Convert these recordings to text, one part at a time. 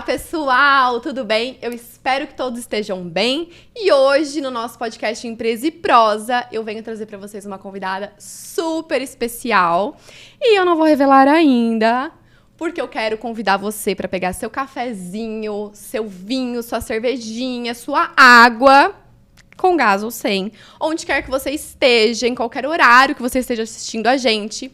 pessoal, tudo bem? Eu espero que todos estejam bem. E hoje, no nosso podcast Empresa e Prosa, eu venho trazer para vocês uma convidada super especial. E eu não vou revelar ainda, porque eu quero convidar você para pegar seu cafezinho, seu vinho, sua cervejinha, sua água, com gás ou sem, onde quer que você esteja, em qualquer horário que você esteja assistindo a gente,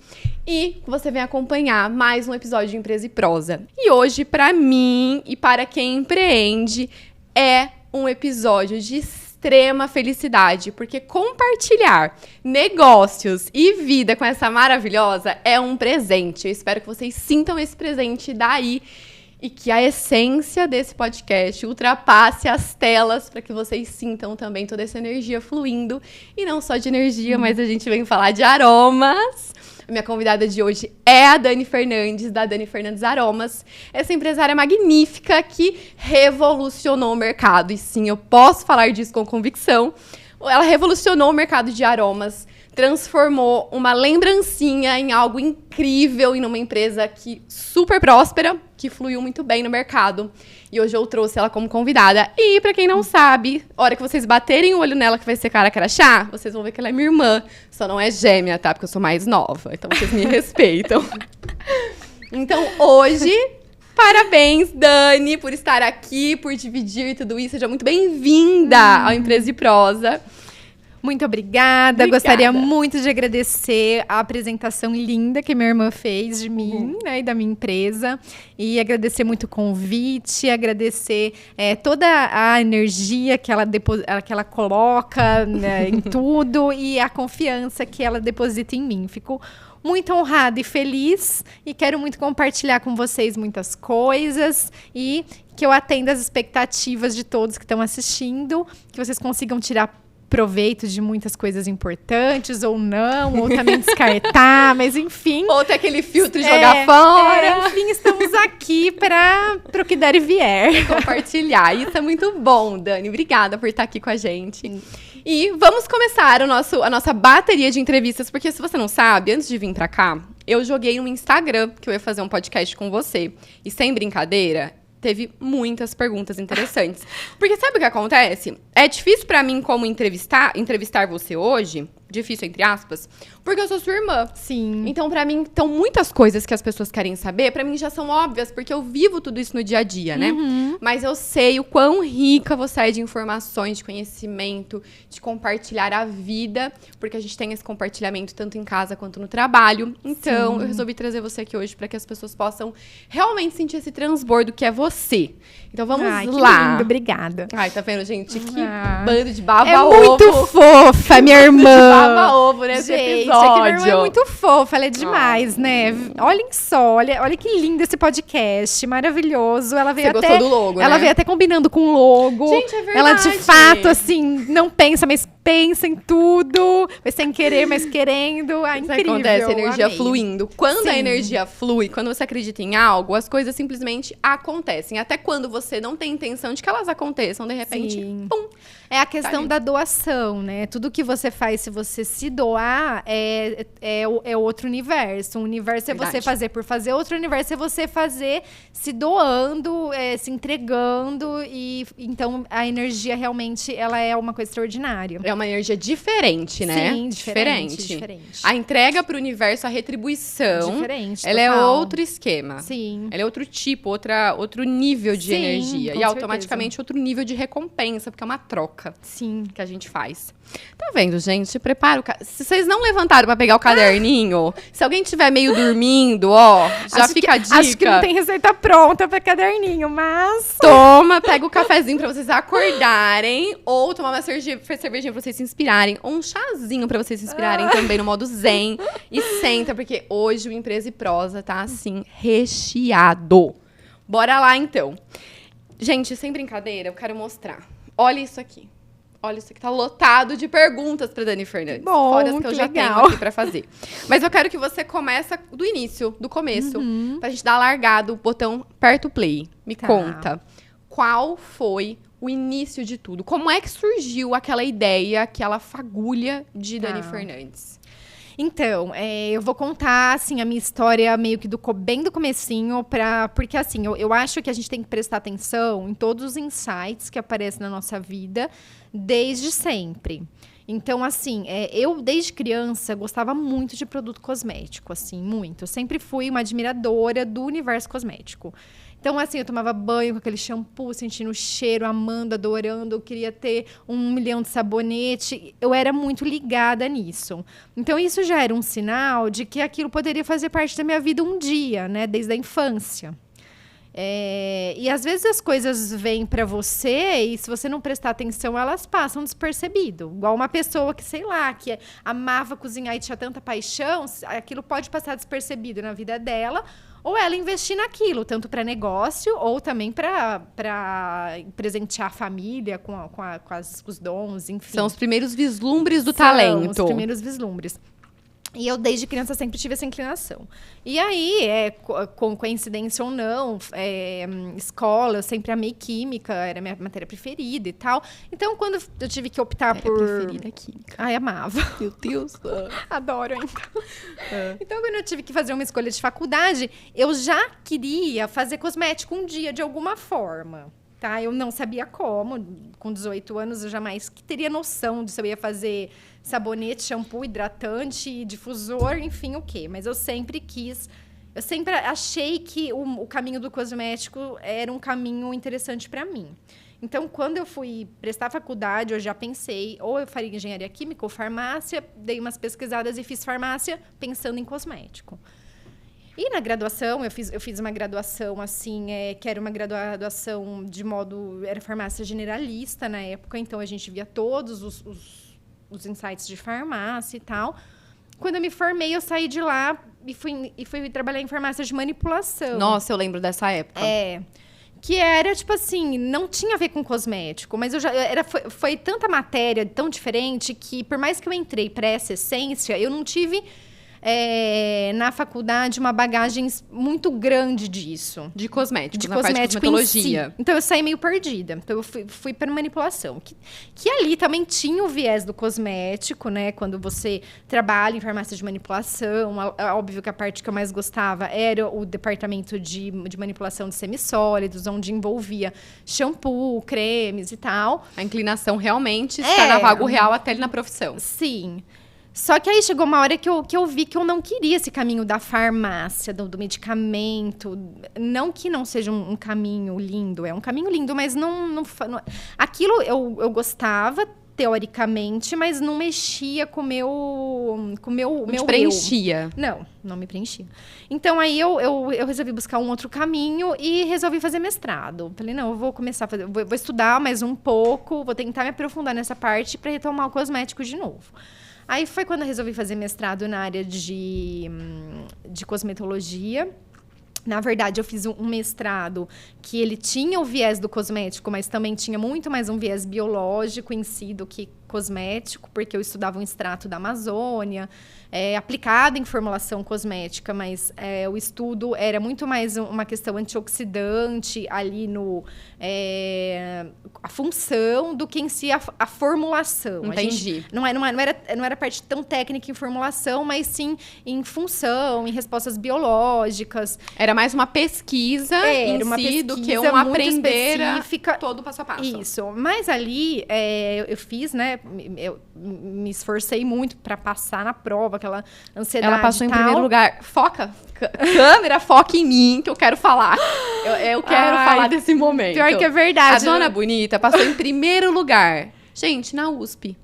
e você vem acompanhar mais um episódio de Empresa e Prosa. E hoje, para mim e para quem empreende, é um episódio de extrema felicidade, porque compartilhar negócios e vida com essa maravilhosa é um presente. Eu espero que vocês sintam esse presente daí e que a essência desse podcast ultrapasse as telas para que vocês sintam também toda essa energia fluindo. E não só de energia, mas a gente vem falar de aromas. A minha convidada de hoje é a Dani Fernandes, da Dani Fernandes Aromas. Essa empresária magnífica que revolucionou o mercado. E sim, eu posso falar disso com convicção. Ela revolucionou o mercado de aromas, transformou uma lembrancinha em algo incrível e numa empresa que super próspera, que fluiu muito bem no mercado. E hoje eu trouxe ela como convidada. E pra quem não sabe, a hora que vocês baterem o olho nela, que vai ser cara crachá, vocês vão ver que ela é minha irmã. Só não é gêmea, tá? Porque eu sou mais nova. Então vocês me respeitam. Então hoje, parabéns, Dani, por estar aqui, por dividir tudo isso. Seja muito bem-vinda ao Empresa e Prosa. Muito obrigada. Gostaria muito de agradecer a apresentação linda que minha irmã fez de mim, né, e da minha empresa. E agradecer muito o convite, agradecer toda a energia que ela coloca, né, em tudo e a confiança que ela deposita em mim. Fico muito honrada e feliz e quero muito compartilhar com vocês muitas coisas e que eu atenda as expectativas de todos que estão assistindo, que vocês consigam tirar proveito de muitas coisas importantes, ou não, ou também descartar, mas enfim. Ou ter aquele filtro e jogar fora. Enfim, estamos aqui para o que der e vier. Compartilhar. Isso é muito bom, Dani. Obrigada por estar aqui com a gente. E vamos começar a nossa bateria de entrevistas, porque se você não sabe, antes de vir pra cá, eu joguei no Instagram que eu ia fazer um podcast com você. E sem brincadeira, teve muitas perguntas interessantes. Porque sabe o que acontece? É difícil pra mim como entrevistar você hoje, difícil entre aspas, porque eu sou sua irmã. Sim. Então, pra mim, estão muitas coisas que as pessoas querem saber, pra mim já são óbvias, porque eu vivo tudo isso no dia a dia, né? Mas eu sei o quão rica você é de informações, de conhecimento, de compartilhar a vida, porque a gente tem esse compartilhamento tanto em casa quanto no trabalho. Então, eu resolvi trazer você aqui hoje pra que as pessoas possam realmente sentir esse transbordo que é você. Então, vamos lá. Que lindo, obrigada. Ai, tá vendo, gente? Que bando de baba-ovo. É muito fofa, minha irmã. Baba-ovo nesse episódio. É que minha irmã é muito fofa, ela é demais, né? Olhem só, olha que lindo esse podcast, maravilhoso. Ela veio Você gostou do logo, ela né? veio até combinando com o logo. Gente, é verdade. Ela de fato, assim, não pensa, mas pensa em tudo. Vai sem querer, mas querendo. Ah, Isso incrível. acontece, a energia amei. fluindo. Quando a Sim. energia flui, quando você acredita em algo, as coisas simplesmente acontecem. Até quando você não tem intenção de que elas aconteçam, de repente, Sim. pum. É a questão Tá da doação, né? Tudo que você faz, se você se doar, é outro universo. Um universo é Verdade. você fazer por fazer, outro universo é você fazer se doando, se entregando. E então a energia realmente ela é uma coisa extraordinária. É uma energia diferente, né? Sim, diferente. A entrega pro universo, a retribuição, Diferente, ela é total. outro esquema. Sim. Ela é outro tipo, outro nível de Sim, energia. com E automaticamente outro nível de recompensa, porque é uma troca Sim. que a gente faz. Tá vendo, gente? Prepara Se vocês não levantaram pra pegar o caderninho, se alguém estiver meio dormindo, ó, já fica a dica. Acho que não tem receita pronta pra caderninho, mas... Toma, pega o cafezinho pra vocês acordarem, ou tomar uma cervejinha pra vocês se inspirarem, ou um chazinho pra vocês se inspirarem também no modo zen. E senta, porque hoje o Empresa e Prosa tá, assim, recheado. Bora lá, então. Gente, sem brincadeira, eu quero mostrar. Olha isso aqui. Olha, isso aqui tá lotado de perguntas pra Dani Fernandes. Bom, Fora as que eu que já legal. tenho aqui pra fazer. Mas eu quero que você comece do início, do começo. Pra gente dar largado, o botão aperta o play. Me Tá. conta. Qual foi o início de tudo? Como é que surgiu aquela ideia, aquela fagulha de Dani Fernandes? Então, eu vou contar, assim, a minha história meio que bem do comecinho, porque, assim, eu acho que a gente tem que prestar atenção em todos os insights que aparecem na nossa vida, desde sempre. Então, assim, eu, desde criança, gostava muito de produto cosmético, assim, muito. Eu sempre fui uma admiradora do universo cosmético. Então, assim, eu tomava banho com aquele shampoo, sentindo o cheiro, amando, adorando. Eu queria ter 1 milhão de sabonete. Eu era muito ligada nisso. Então, isso já era um sinal de que aquilo poderia fazer parte da minha vida um dia, né? Desde a infância. E às vezes as coisas vêm para você e se você não prestar atenção, elas passam despercebido. Igual uma pessoa que, sei lá, que amava cozinhar e tinha tanta paixão, aquilo pode passar despercebido na vida dela, ou ela investir naquilo, tanto para negócio ou também para presentear a família com os dons, enfim. São os primeiros vislumbres do talento. São os primeiros vislumbres. E eu, desde criança, sempre tive essa inclinação. E aí, com coincidência ou não, escola, eu sempre amei química, era a minha matéria preferida e tal. Então, quando eu tive que optar por... preferida é química. Ai, amava. Meu Deus. Adoro, então. Então, quando eu tive que fazer uma escolha de faculdade, eu já queria fazer cosmético um dia, de alguma forma. Tá? Eu não sabia como. Com 18 anos, eu jamais teria noção de se eu ia fazer sabonete, shampoo, hidratante, difusor, enfim, o quê. Mas eu sempre quis... Eu sempre achei que o caminho do cosmético era um caminho interessante para mim. Então, quando eu fui prestar faculdade, eu já pensei, ou eu faria engenharia química ou farmácia, dei umas pesquisadas e fiz farmácia pensando em cosmético. E na graduação, eu fiz uma graduação, assim, que era uma graduação de modo... Era farmácia generalista na época, então a gente via todos os insights de farmácia e tal. Quando eu me formei, eu saí de lá e fui trabalhar em farmácia de manipulação. Nossa, eu lembro dessa época. Que era, tipo assim, não tinha a ver com cosmético, mas foi tanta matéria tão diferente que, por mais que eu entrei para essa essência, eu não tive... na faculdade, uma bagagem muito grande disso. De cosmético, de na parte de cosmetologia. Si. Então, eu saí meio perdida. Então, eu fui para manipulação. Que ali também tinha o viés do cosmético, né? Quando você trabalha em farmácia de manipulação. Óbvio que a parte que eu mais gostava era o departamento de manipulação de semissólidos, onde envolvia shampoo, cremes e tal. A inclinação realmente está na vaga real até ali na profissão. Sim. Só que aí chegou uma hora que eu vi que eu não queria esse caminho da farmácia, do medicamento. Não que não seja um caminho lindo, é um caminho lindo, mas não aquilo eu gostava, teoricamente, mas não mexia com o meu te preenchia. Não me preenchia. Então, aí eu resolvi buscar um outro caminho e resolvi fazer mestrado. Falei, não, eu vou começar a fazer... Vou estudar mais um pouco, vou tentar me aprofundar nessa parte para retomar o cosmético de novo. Aí foi quando eu resolvi fazer mestrado na área de cosmetologia. Na verdade, eu fiz um mestrado que ele tinha o viés do cosmético, mas também tinha muito mais um viés biológico em si do que cosmético, porque eu estudava um extrato da Amazônia, aplicado em formulação cosmética, mas o estudo era muito mais uma questão antioxidante ali a função do que em si a formulação. Entendi. Não era parte tão técnica em formulação, mas sim em função, em respostas biológicas. Era mais uma pesquisa em si do que um aprender específica, todo passo a passo. Isso. Mas ali eu fiz, né? Eu me esforcei muito para passar na prova, aquela ansiedade. Ela passou em primeiro lugar. Foca, câmera, foca em mim, que eu quero falar. Eu quero falar desse momento. Pior que é verdade. A dona Bonita passou em primeiro lugar. Gente, na USP.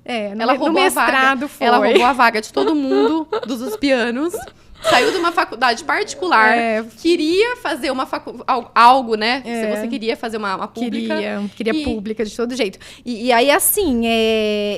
Ela roubou mestrado, foi. Ela roubou a vaga de todo mundo, dos uspianos. Saiu de uma faculdade particular, queria fazer algo, né? Se você queria fazer uma pública. Queria pública de todo jeito. E aí, assim,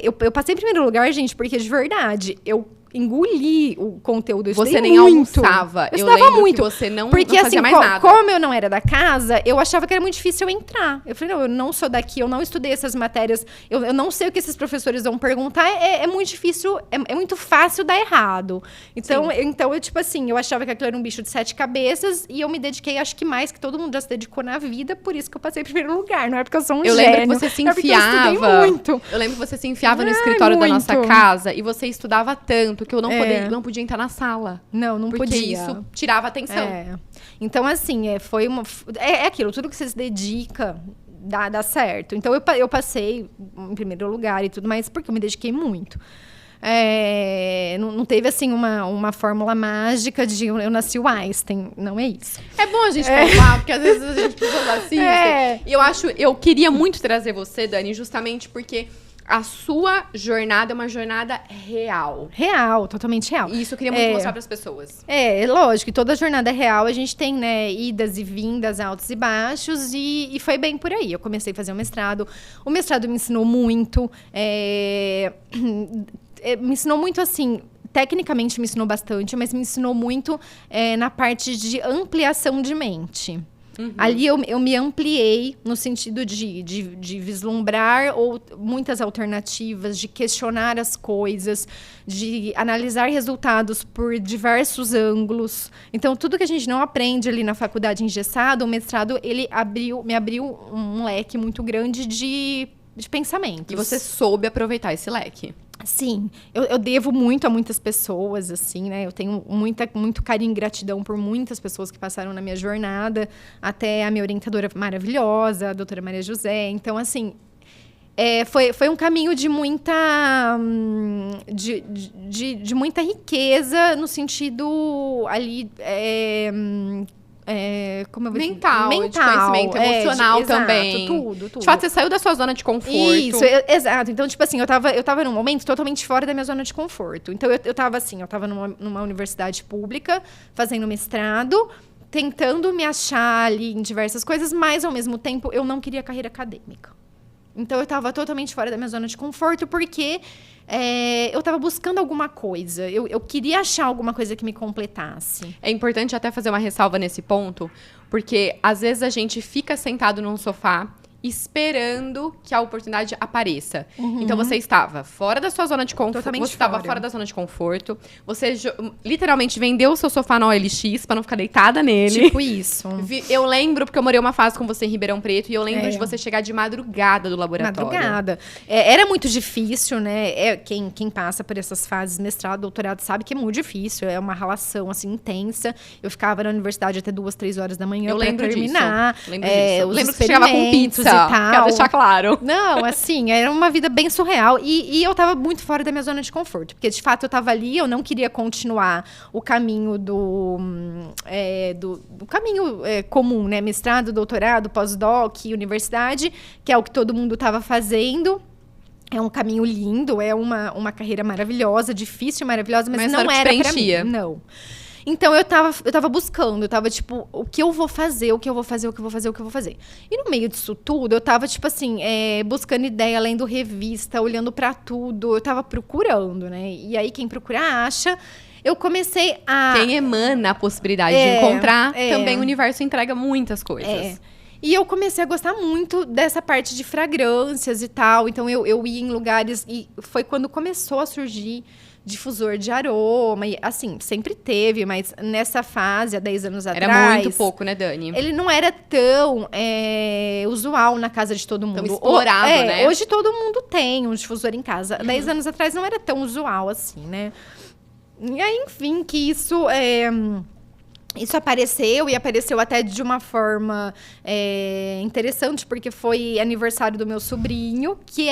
eu passei em primeiro lugar, gente, porque de verdade, eu engoli o conteúdo. Você nem almoçava. Eu lembro muito. Que você não fazia assim, mais nada. Como eu não era da casa, eu achava que era muito difícil eu entrar. Eu falei, não, eu não sou daqui, eu não estudei essas matérias, eu não sei o que esses professores vão perguntar, é muito difícil, é muito fácil dar errado. Então, eu, tipo assim, eu achava que aquilo era um bicho de 7 cabeças e eu me dediquei, acho que mais que todo mundo já se dedicou na vida, por isso que eu passei em primeiro lugar. Não é porque eu sou um gênio. Eu lembro que você se enfiava. Eu lembro que você se enfiava no escritório da nossa casa e você estudava tanto. momento que eu não podia entrar na sala. Não porque podia. Isso tirava a atenção. Então, assim, foi uma... É aquilo, tudo que você se dedica dá certo. Então, eu passei em primeiro lugar e tudo mais, porque eu me dediquei muito. Não teve, assim, uma fórmula mágica de eu nasci o Einstein. Não é isso. É bom a gente falar, porque às vezes a gente pessoas assistem. E eu queria muito trazer você, Dani, justamente porque a sua jornada é uma jornada real. Real, totalmente real. E isso eu queria muito mostrar para as pessoas. Lógico, toda jornada é real. A gente tem, né, idas e vindas, altos e baixos, e foi bem por aí. Eu comecei a fazer o mestrado. O mestrado me ensinou muito. Me ensinou muito, assim... Tecnicamente me ensinou bastante, mas me ensinou muito na parte de ampliação de mente. Ali eu me ampliei no sentido de vislumbrar muitas alternativas, de questionar as coisas, de analisar resultados por diversos ângulos. Então, tudo que a gente não aprende ali na faculdade engessado, o mestrado, ele me abriu um leque muito grande de pensamentos. E você soube aproveitar esse leque. Sim, eu devo muito a muitas pessoas, assim, né? Eu tenho muito carinho e gratidão por muitas pessoas que passaram na minha jornada, até a minha orientadora maravilhosa, a doutora Maria José. Então, assim, foi um caminho de muita, de muita riqueza no sentido ali... como eu vou mental, de conhecimento emocional também. Tudo. De fato, você saiu da sua zona de conforto. Isso, exato. Então, tipo assim, eu tava num momento totalmente fora da minha zona de conforto. Então, eu tava numa universidade pública, fazendo mestrado, tentando me achar ali em diversas coisas, mas, ao mesmo tempo, eu não queria carreira acadêmica. Então, eu tava totalmente fora da minha zona de conforto, porque eu tava buscando alguma coisa. Eu queria achar alguma coisa que me completasse. É importante até fazer uma ressalva nesse ponto, porque às vezes a gente fica sentado num sofá esperando que a oportunidade apareça. Então, você estava fora da sua zona de conforto. Totalmente você estava fora da zona de conforto. Você literalmente vendeu o seu sofá na OLX para não ficar deitada nele. Tipo isso. Eu lembro, porque eu morei uma fase com você em Ribeirão Preto, e eu lembro de você chegar de madrugada do laboratório. Madrugada. Era muito difícil, né? Quem passa por essas fases, mestrado, doutorado, sabe que é muito difícil. É uma relação, assim, intensa. Eu ficava na universidade até 2, 3 horas da manhã para terminar. Lembro disso. Lembro que você chegava com pizza. Quero deixar claro. Não, assim, era uma vida bem surreal. E eu tava muito fora da minha zona de conforto. Porque, de fato, eu tava ali, eu não queria continuar o caminho do caminho comum, né? Mestrado, doutorado, pós-doc, universidade, que é o que todo mundo tava fazendo. É um caminho lindo, é uma carreira maravilhosa, difícil e maravilhosa, mas não era pra mim. Não. Então, eu tava buscando, eu tava, tipo, o que eu vou fazer. E no meio disso tudo, eu tava, tipo assim, buscando ideia, lendo revista, olhando pra tudo. Eu tava procurando, né? E aí, quem procura, acha. Eu comecei a... Quem emana a possibilidade de encontrar, também o universo entrega muitas coisas. E eu comecei a gostar muito dessa parte de fragrâncias e tal. Então, eu ia em lugares... E foi quando começou a surgir difusor de aroma. E, assim, sempre teve, mas nessa fase, há 10 anos atrás... Era muito pouco, né, Dani? Ele não era tão usual na casa de todo mundo. Tão explorado, né? Hoje todo mundo tem um difusor em casa. 10 anos atrás não era tão usual assim, né? E aí, enfim, que isso apareceu, e apareceu até de uma forma interessante, porque foi aniversário do meu sobrinho, que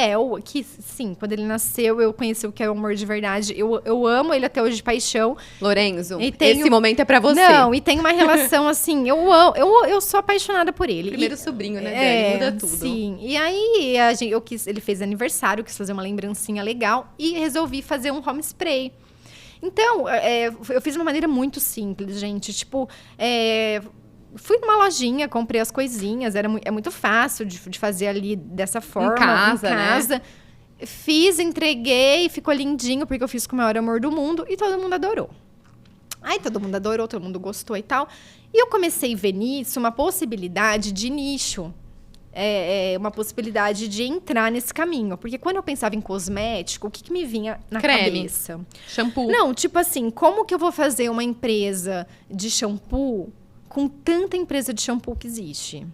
sim, quando ele nasceu, eu conheci o que é o amor de verdade. Eu amo ele até hoje de paixão. Lorenzo, esse momento é pra você. Não, e tem uma relação assim, eu sou apaixonada por ele. Primeiro sobrinho, né, Dani? Muda tudo. Sim, e aí ele fez aniversário, quis fazer uma lembrancinha legal, e resolvi fazer um home spray. Então, eu fiz de uma maneira muito simples, gente. Tipo, fui numa lojinha, comprei as coisinhas. É muito fácil de fazer ali dessa forma. Em casa. Né? Fiz, entreguei, ficou lindinho, porque eu fiz com o maior amor do mundo. E todo mundo adorou. Aí todo mundo adorou, todo mundo gostou e tal. E eu comecei a ver nisso uma possibilidade de nicho. Uma possibilidade de entrar nesse caminho. Porque quando eu pensava em cosmético, o que me vinha na cabeça? Shampoo. Não, tipo assim, como que eu vou fazer uma empresa de shampoo com tanta empresa de shampoo que existe?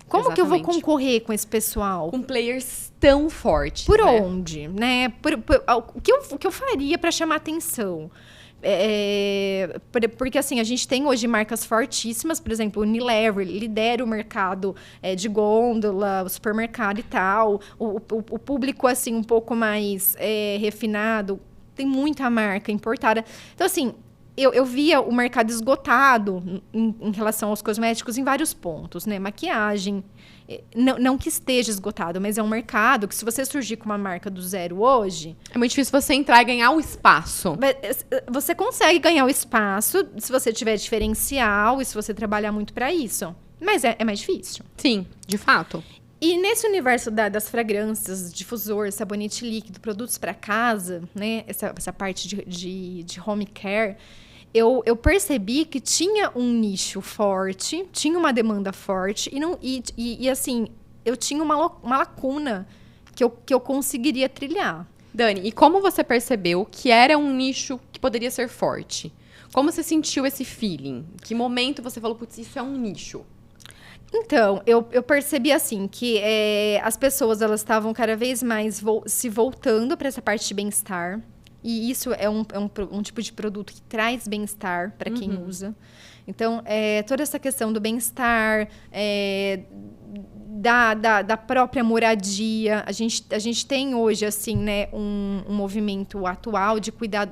Como que eu vou Exatamente. concorrer com esse pessoal? Com players tão fortes, Por né? onde, né? O que eu faria para chamar atenção? Porque, assim, a gente tem hoje marcas fortíssimas, por exemplo, o Unilever lidera o mercado de gôndola, o supermercado e tal. O público, assim, um pouco mais refinado, tem muita marca importada. Então, assim, eu via o mercado esgotado em relação aos cosméticos em vários pontos, né? Maquiagem, não que esteja esgotado, mas é um mercado que, se você surgir com uma marca do zero hoje... É muito difícil você entrar e ganhar o espaço. Você consegue ganhar o espaço se você tiver diferencial e se você trabalhar muito para isso. Mas é mais difícil. Sim, de fato. E nesse universo das fragrâncias, difusor, sabonete líquido, produtos para casa, né? Essa parte de home care... Eu percebi que tinha um nicho forte, tinha uma demanda forte, e assim, eu tinha uma lacuna que eu conseguiria trilhar. Dani, e como você percebeu que era um nicho que poderia ser forte? Como você sentiu esse feeling? Que momento você falou, putz, isso é um nicho? Então, eu percebi assim que as pessoas elas estavam cada vez mais se voltando para essa parte de bem-estar. E isso é um tipo de produto que traz bem-estar para quem usa. Então, toda essa questão do bem-estar, da própria moradia. A gente tem hoje, assim, né, um movimento atual de cuidar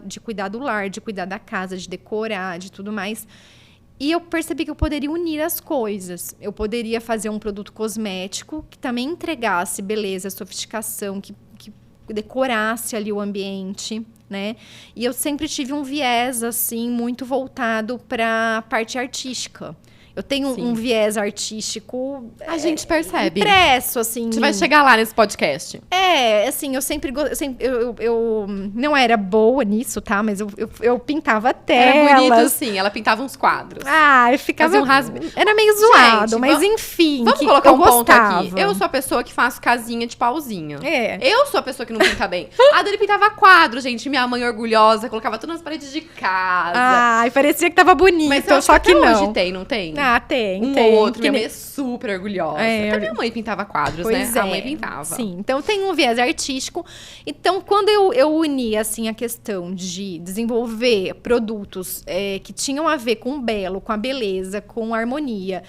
do lar, de cuidar da casa, de decorar, de tudo mais. E eu percebi que eu poderia unir as coisas. Eu poderia fazer um produto cosmético que também entregasse beleza, sofisticação, que decorasse ali o ambiente, né? E eu sempre tive um viés, assim, muito voltado para a parte artística. Eu tenho um viés artístico... A gente percebe. Impresso, assim. A gente vai chegar lá nesse podcast. Assim, eu não era boa nisso, tá? Mas eu pintava telas. Era bonito, sim. Ela pintava uns quadros. Eu ficava... Fazia Era meio zoado, gente, mas enfim. Vamos colocar um ponto gostava. aqui. Eu sou a pessoa que faço casinha de pauzinho. É. Eu sou a pessoa que não pinta bem. A Dani pintava quadro, gente. Minha mãe orgulhosa, colocava tudo nas paredes de casa. E parecia que tava bonito, Mas eu só que até não. hoje tem, não tem? Tem. Ou outro. Que Minha mãe é super orgulhosa. Até minha mãe pintava quadros, né? A mãe pintava. Sim, então tem um viés artístico. Então, quando eu uni, assim, a questão de desenvolver produtos que tinham a ver com o belo, com a beleza, com a harmonia,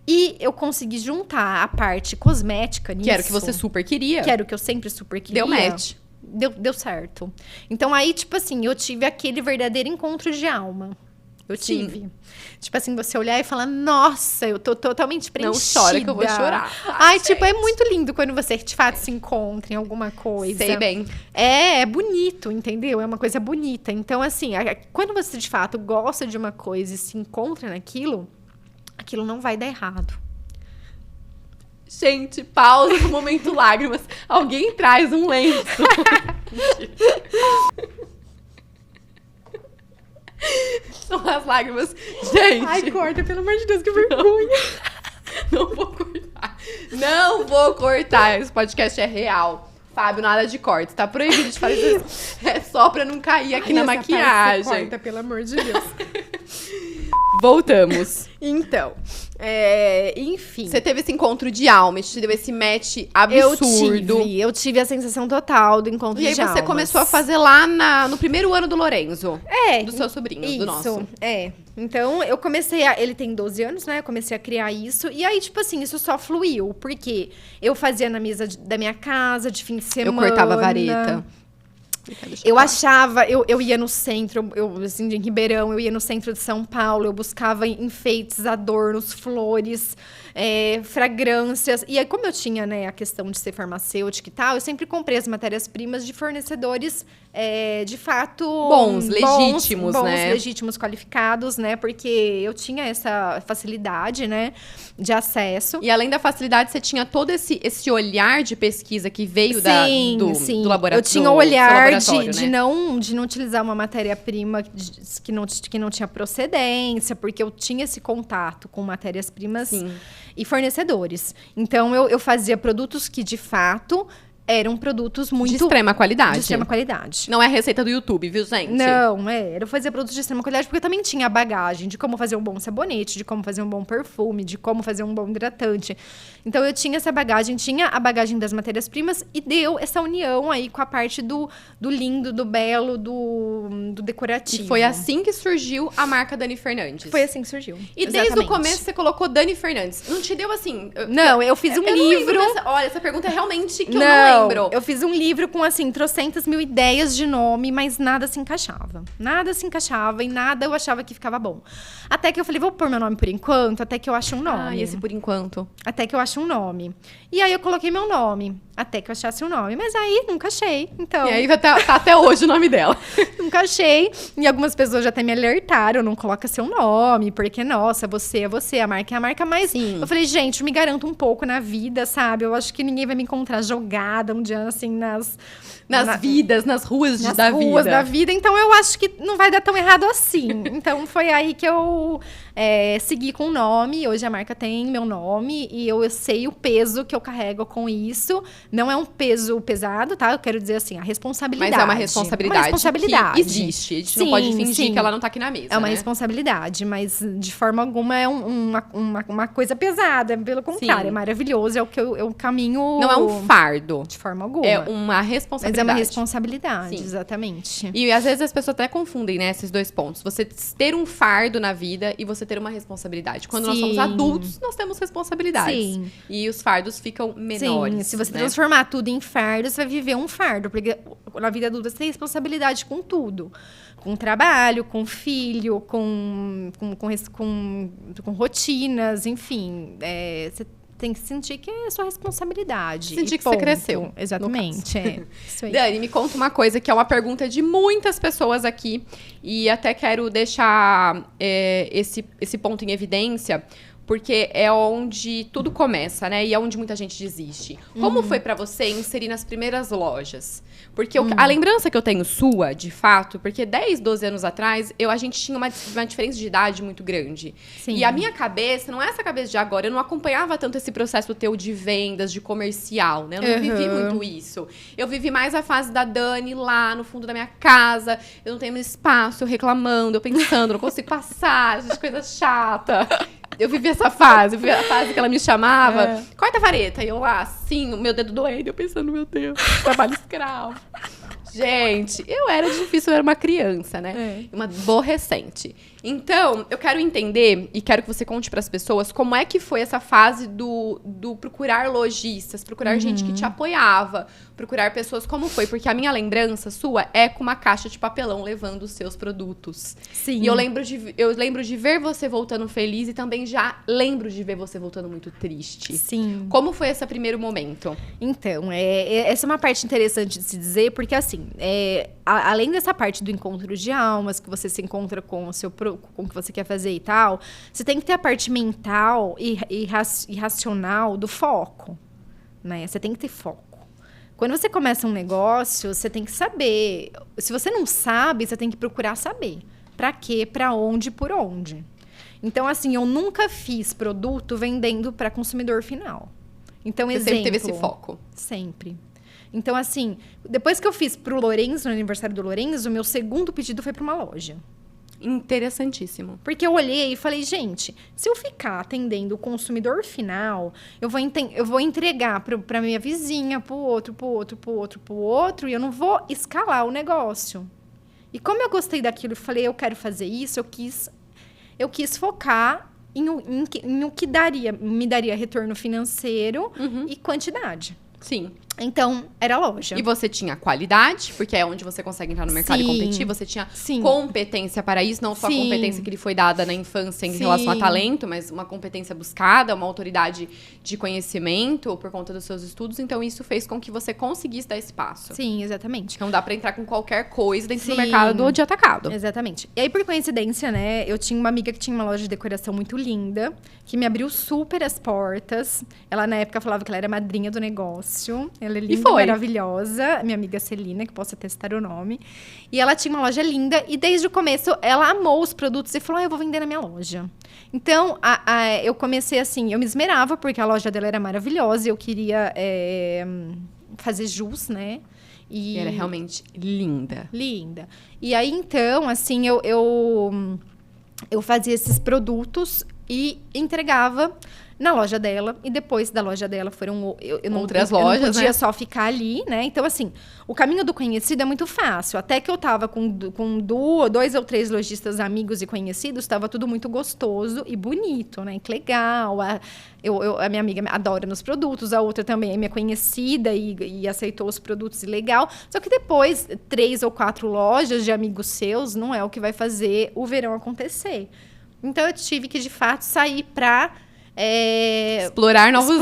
e eu consegui juntar a parte cosmética nisso. Que era o que você super queria. Que era o que eu sempre super queria. Deu match. Deu certo. Então, aí, tipo assim, eu tive aquele verdadeiro encontro de alma. Eu tive. Tipo assim, você olhar e falar, nossa, eu tô totalmente preenchida. Não chora que eu vou chorar. Tipo, é muito lindo quando você, de fato, se encontra em alguma coisa. Sei bem. É bonito, entendeu? É uma coisa bonita. Então, assim, quando você, de fato, gosta de uma coisa e se encontra naquilo, aquilo não vai dar errado. Gente, pausa no momento lágrimas. Alguém traz um lenço. São as lágrimas. Gente. Corta, pelo amor de Deus, que vergonha. Não vou cortar. Não vou cortar. Esse podcast é real. Fábio, nada de cortes. Tá proibido de fazer isso. É só pra não cair aqui na maquiagem. Corta, pelo amor de Deus. Voltamos. Então, enfim. Você teve esse encontro de alma, te deu esse match absurdo. Eu tive a sensação total do encontro de almas. E aí você começou a fazer lá no primeiro ano do Lorenzo. Do seu sobrinho, do nosso. Então, eu comecei ele tem 12 anos, né? Eu comecei a criar isso. E aí, tipo assim, isso só fluiu. Porque eu fazia na mesa da minha casa, de fim de semana. Eu cortava a vareta. Eu achava, eu ia no centro, assim, em Ribeirão, eu ia no centro de São Paulo, eu buscava enfeites, adornos, flores, fragrâncias. E aí, como eu tinha, né, a questão de ser farmacêutica e tal, eu sempre comprei as matérias-primas de fornecedores, de fato... Bons, legítimos, né? Legítimos, qualificados, né? Porque eu tinha essa facilidade, né, de acesso. E além da facilidade, você tinha todo esse olhar de pesquisa que veio do laboratório. Eu tinha o olhar de não utilizar uma matéria-prima que não tinha procedência, porque eu tinha esse contato com matérias-primas e fornecedores. Então, eu fazia produtos que, de fato, eram produtos muito... De extrema qualidade. De extrema qualidade. Não é a receita do YouTube, viu, gente? Não, eu fazia produtos de extrema qualidade porque eu também tinha a bagagem de como fazer um bom sabonete, de como fazer um bom perfume, de como fazer um bom hidratante. Então, eu tinha essa bagagem, tinha a bagagem das matérias-primas e deu essa união aí com a parte do lindo, do belo, do decorativo. E foi assim que surgiu a marca Dani Fernandes. Foi assim que surgiu. E Exatamente. desde o começo você colocou Dani Fernandes. Não te deu assim... Eu fiz um livro... Olha, essa pergunta é realmente que eu não lembro. Eu fiz um livro com, assim, trocentas mil ideias de nome, mas nada se encaixava. Nada se encaixava e nada eu achava que ficava bom. Até que eu falei, vou pôr meu nome por enquanto, até que eu ache um nome. Esse por enquanto. Até que eu ache um nome. E aí eu coloquei meu nome, até que eu achasse um nome. Mas aí nunca achei, então... E aí tá até hoje o nome dela. Nunca achei. E algumas pessoas já até me alertaram, não coloca seu nome, porque, nossa, você é você, a marca é a marca. Mas Sim. eu falei, gente, eu me garanto um pouco na vida, sabe? Eu acho que ninguém vai me encontrar jogada um dia, assim, nas ruas da vida. Então, eu acho que não vai dar tão errado assim. Então, foi aí que eu segui com o nome. Hoje a marca tem meu nome e eu sei o peso que eu carrego com isso. Não é um peso pesado, tá? Eu quero dizer assim, a responsabilidade. Mas é uma responsabilidade que existe. A gente não pode fingir que ela não tá aqui na mesa, É uma responsabilidade, mas de forma alguma é uma coisa pesada. Pelo contrário, é maravilhoso. É o caminho... Não é um fardo. De forma alguma. É uma responsabilidade. Mas é uma responsabilidade, Sim. Exatamente. E às vezes as pessoas até confundem, né, esses dois pontos. Você ter um fardo na vida e você ter uma responsabilidade. Quando nós somos adultos, nós temos responsabilidades. Sim. E os fardos ficam menores. Sim, se você transformar tudo em fardo, você vai viver um fardo. Porque na vida adulta você tem responsabilidade com tudo. Com trabalho, com filho, com rotinas, enfim. Você tem que sentir que é sua responsabilidade. Sentir que você cresceu. Exatamente. Isso aí. Dani, me conta uma coisa que é uma pergunta de muitas pessoas aqui. E até quero deixar esse ponto em evidência, porque é onde tudo começa, né? E é onde muita gente desiste. Como foi pra você inserir nas primeiras lojas? Porque a lembrança que eu tenho sua, de fato, porque 10, 12 anos atrás, a gente tinha uma diferença de idade muito grande. Sim. E a minha cabeça, não é essa cabeça de agora, eu não acompanhava tanto esse processo teu de vendas, de comercial, né? Eu não vivi muito isso. Eu vivi mais a fase da Dani lá no fundo da minha casa, eu não tenho espaço, eu reclamando, eu pensando, não consigo passar, essas coisas chatas. Eu vivi essa fase, a fase que ela me chamava, corta a vareta, e eu lá, assim, o meu dedo doendo, eu pensando, meu Deus, trabalho escravo. Gente, eu era difícil, eu era uma criança, né? Uma aborrecente. Então, eu quero entender e quero que você conte para as pessoas como é que foi essa fase do procurar lojistas, procurar gente que te apoiava, procurar pessoas, como foi? Porque a minha lembrança sua é com uma caixa de papelão levando os seus produtos. Sim. E eu lembro de ver você voltando feliz e também já lembro de ver você voltando muito triste. Sim. Como foi esse primeiro momento? Então, essa é uma parte interessante de se dizer, porque assim, além dessa parte do encontro de almas, que você se encontra com o que você quer fazer e tal, você tem que ter a parte mental e racional do foco, né? Você tem que ter foco. Quando você começa um negócio, você tem que saber. Se você não sabe, você tem que procurar saber. Pra quê, pra onde, por onde. Então, assim, eu nunca fiz produto vendendo para consumidor final. Então, Você sempre teve esse foco? Sempre. Então, assim, depois que eu fiz pro Lorenzo, no aniversário do Lorenzo, o meu segundo pedido foi para uma loja. Interessantíssimo. Porque eu olhei e falei, gente, se eu ficar atendendo o consumidor final, eu vou entregar para minha vizinha, pro outro, e eu não vou escalar o negócio. E como eu gostei daquilo e falei, eu quero fazer isso, eu quis focar em o que me daria retorno financeiro e quantidade. Sim. Então, era loja. E você tinha qualidade, porque é onde você consegue entrar no mercado e competir. Você tinha competência para isso, não só a competência que lhe foi dada na infância em relação a talento, mas uma competência buscada, uma autoridade de conhecimento por conta dos seus estudos. Então, isso fez com que você conseguisse dar espaço. Sim, exatamente. Então, dá para entrar com qualquer coisa dentro do mercado de atacado. Exatamente. E aí, por coincidência, né, eu tinha uma amiga que tinha uma loja de decoração muito linda, que me abriu super as portas. Ela, na época, falava que ela era madrinha do negócio. Ela é linda, maravilhosa. Minha amiga Celina, que posso atestar o nome. E ela tinha uma loja linda. E desde o começo, ela amou os produtos e falou, eu vou vender na minha loja. Então, eu comecei assim, eu me esmerava, porque a loja dela era maravilhosa. Eu queria fazer jus, né? E era realmente linda. Linda. E aí, então, assim, eu fazia esses produtos e entregava na loja dela. E depois da loja dela foram outras lojas, eu não podia né? só ficar ali, né? Então, assim, o caminho do conhecido é muito fácil. Até que eu tava com 2 ou 3 lojistas amigos e conhecidos, tava tudo muito gostoso e bonito, né? Que legal. A minha amiga adora meus produtos, a outra também é minha conhecida e aceitou os produtos e legal. Só que depois, 3 ou 4 lojas de amigos seus não é o que vai fazer o verão acontecer. Então, eu tive que, de fato, sair para explorar novos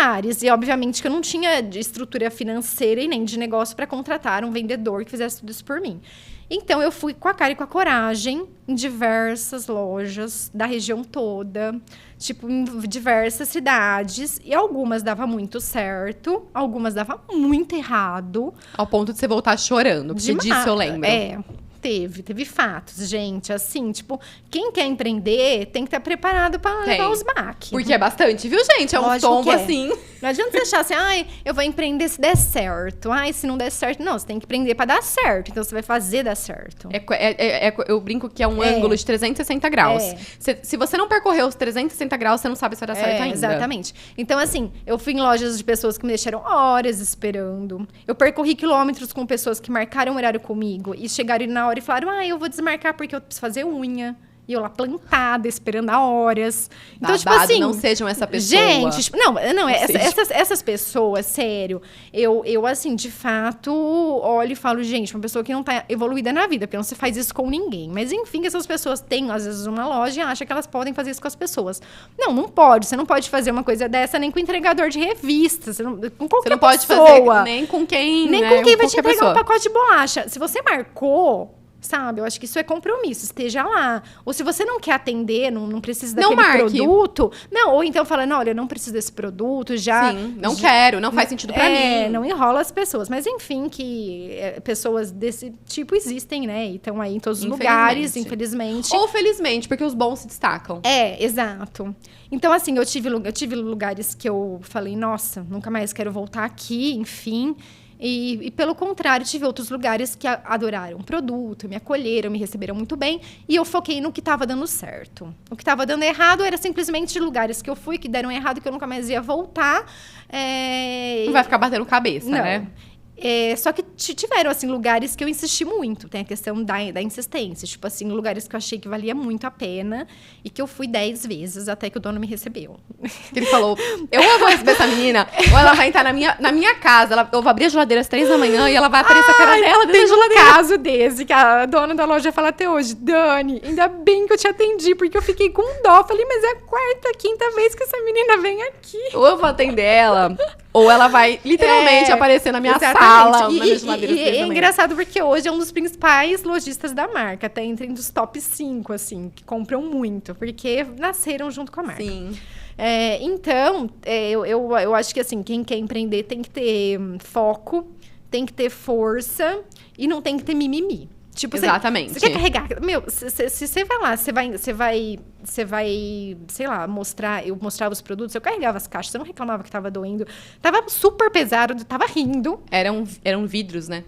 ares. E, obviamente, que eu não tinha de estrutura financeira e nem de negócio para contratar um vendedor que fizesse tudo isso por mim. Então, eu fui com a cara e com a coragem em diversas lojas da região toda, tipo, em diversas cidades. E algumas dava muito certo, algumas dava muito errado. Ao ponto de você voltar chorando, porque disso eu lembro. Teve fatos, gente, assim, tipo, quem quer empreender tem que estar preparado para levar os baques. Porque é bastante, viu, gente? É um tombo assim. Não adianta você achar assim, eu vou empreender se der certo. Se não der certo, não, você tem que empreender para dar certo. Então, você vai fazer dar certo. Eu brinco que é um ângulo de 360 graus. Se você não percorrer os 360 graus, você não sabe se vai dar certo ainda. Exatamente. Então, assim, eu fui em lojas de pessoas que me deixaram horas esperando. Eu percorri quilômetros com pessoas que marcaram horário comigo e chegaram na hora e falaram, eu vou desmarcar porque eu preciso fazer unha. E eu lá plantada, esperando há horas. Então, tipo assim... Não sejam essa pessoa. Gente, tipo, essas pessoas, sério, eu, assim, de fato, olho e falo, gente, uma pessoa que não tá evoluída na vida, porque não se faz isso com ninguém. Mas, enfim, que essas pessoas têm, às vezes, uma loja e acham que elas podem fazer isso com as pessoas. Não pode. Você não pode fazer uma coisa dessa nem com entregador de revista. Com qualquer pessoa. Você não pode fazer nem com quem, nem com quem vai te entregar um pacote de bolacha. Se você marcou... Sabe? Eu acho que isso é compromisso. Esteja lá. Ou se você não quer atender, não precisa daquele produto... ou então fala, olha, eu não preciso desse produto, já... Sim, não quero, não faz sentido pra mim. Não enrola as pessoas. Mas, enfim, que pessoas desse tipo existem, né? E estão aí em todos os lugares, infelizmente. Ou felizmente, porque os bons se destacam. Exato. Então, assim, eu tive lugares que eu falei, nossa, nunca mais quero voltar aqui, enfim... E, pelo contrário, tive outros lugares que adoraram o produto, me acolheram, me receberam muito bem. E eu foquei no que estava dando certo. O que estava dando errado era simplesmente lugares que eu fui, que deram errado, que eu nunca mais ia voltar. Não vai ficar batendo cabeça, né? Só que tiveram, assim, lugares que eu insisti muito. Tem a questão da insistência. Tipo assim, lugares que eu achei que valia muito a pena. E que eu fui 10 vezes até que o dono me recebeu. Ele falou, eu vou receber essa menina, ou ela vai entrar na minha casa. Eu vou abrir a geladeira às 3 da manhã e ela vai aparecer a cara dela dentro da geladeira. Tem um caso desse, que a dona da loja fala até hoje. Dani, ainda bem que eu te atendi, porque eu fiquei com dó. Falei, mas é a 4ª, 5ª vez que essa menina vem aqui. Ou eu vou atender ela, ou ela vai literalmente aparecer na minha sala, na minha geladeira. E é engraçado porque hoje é um dos principais lojistas da marca. Até entre os top 5, assim, que compram muito. Porque nasceram junto com a marca. Sim. Então, eu acho que, assim, quem quer empreender tem que ter foco, tem que ter força e não tem que ter mimimi. Tipo, exatamente. Você quer carregar... Se você vai lá, você vai, sei lá, eu mostrava os produtos, eu carregava as caixas, eu não reclamava que tava doendo. Tava super pesado, tava rindo. Eram vidros, né?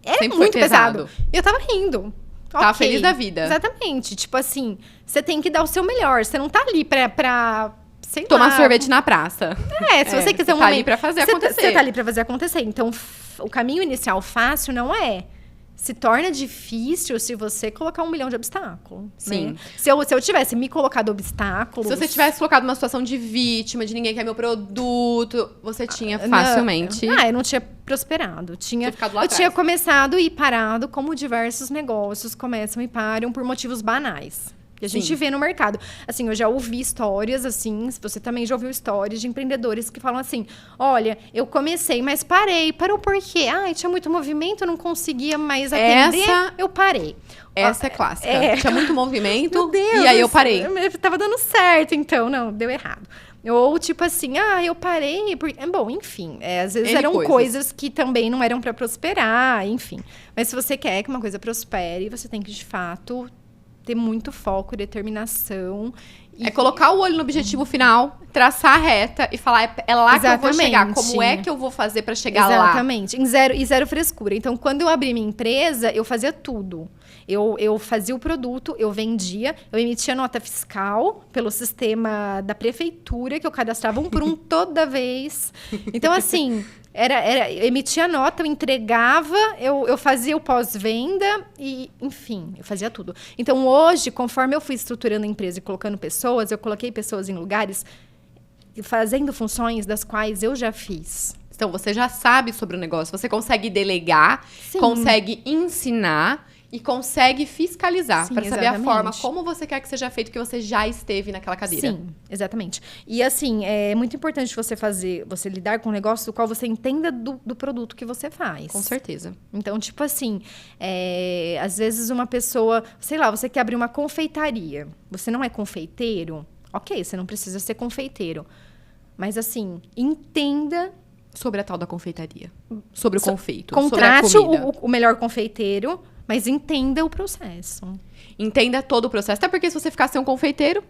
Era sempre muito pesado. E eu tava rindo. Tava feliz da vida. Exatamente. Tipo assim, você tem que dar o seu melhor. Você não tá ali pra sei tomar lá. sorvete na praça. Se você quiser tá ali pra fazer acontecer. Você tá ali pra fazer acontecer. Então, o caminho inicial fácil não é. Se torna difícil se você colocar 1 milhão de obstáculos. Sim. Né? Se eu tivesse me colocado obstáculos... Se você tivesse colocado numa situação de vítima, de ninguém quer meu produto, você tinha facilmente... eu não tinha prosperado. Eu tinha começado e parado, como diversos negócios começam e param por motivos banais. Que a gente vê no mercado. Assim, eu já ouvi histórias, assim, se você também já ouviu histórias de empreendedores que falam assim, olha, eu comecei, mas parei. Parou por quê? Tinha muito movimento, eu não conseguia mais atender, eu parei. Essa é clássica. Tinha muito movimento, meu Deus, e aí eu parei. Tava dando certo, então, não, deu errado. Ou, tipo assim, eu parei, porque... Bom, enfim, às vezes eram coisas que também não eram para prosperar, enfim. Mas se você quer que uma coisa prospere, você tem que, de fato... ter muito foco, determinação. É colocar o olho no objetivo final, traçar a reta e falar, é lá que eu vou chegar. Como é que eu vou fazer pra chegar lá? Exatamente. E zero frescura. Então, quando eu abri minha empresa, eu fazia tudo. Eu fazia o produto, eu vendia, eu emitia nota fiscal pelo sistema da prefeitura, que eu cadastrava um por um toda vez. Então, assim... eu emitia nota, eu entregava, eu fazia o pós-venda e, enfim, eu fazia tudo. Então, hoje, conforme eu fui estruturando a empresa e colocando pessoas, eu coloquei pessoas em lugares fazendo funções das quais eu já fiz. Então, você já sabe sobre o negócio, você consegue delegar, Sim. consegue ensinar e consegue fiscalizar para saber exatamente. a forma como você quer que seja feito, que você já esteve naquela cadeira. Sim, exatamente. E assim, é muito importante você lidar com um negócio do qual você entenda do produto que você faz. Com certeza. Então, tipo assim, às vezes uma pessoa, sei lá, você quer abrir uma confeitaria, você não é confeiteiro, ok, você não precisa ser confeiteiro. Mas assim, entenda... Sobre a tal da confeitaria. Sobre o confeito. Contrate sobre a comida. o melhor confeiteiro, mas entenda o processo. Entenda todo o processo. Até porque se você ficar sem um confeiteiro,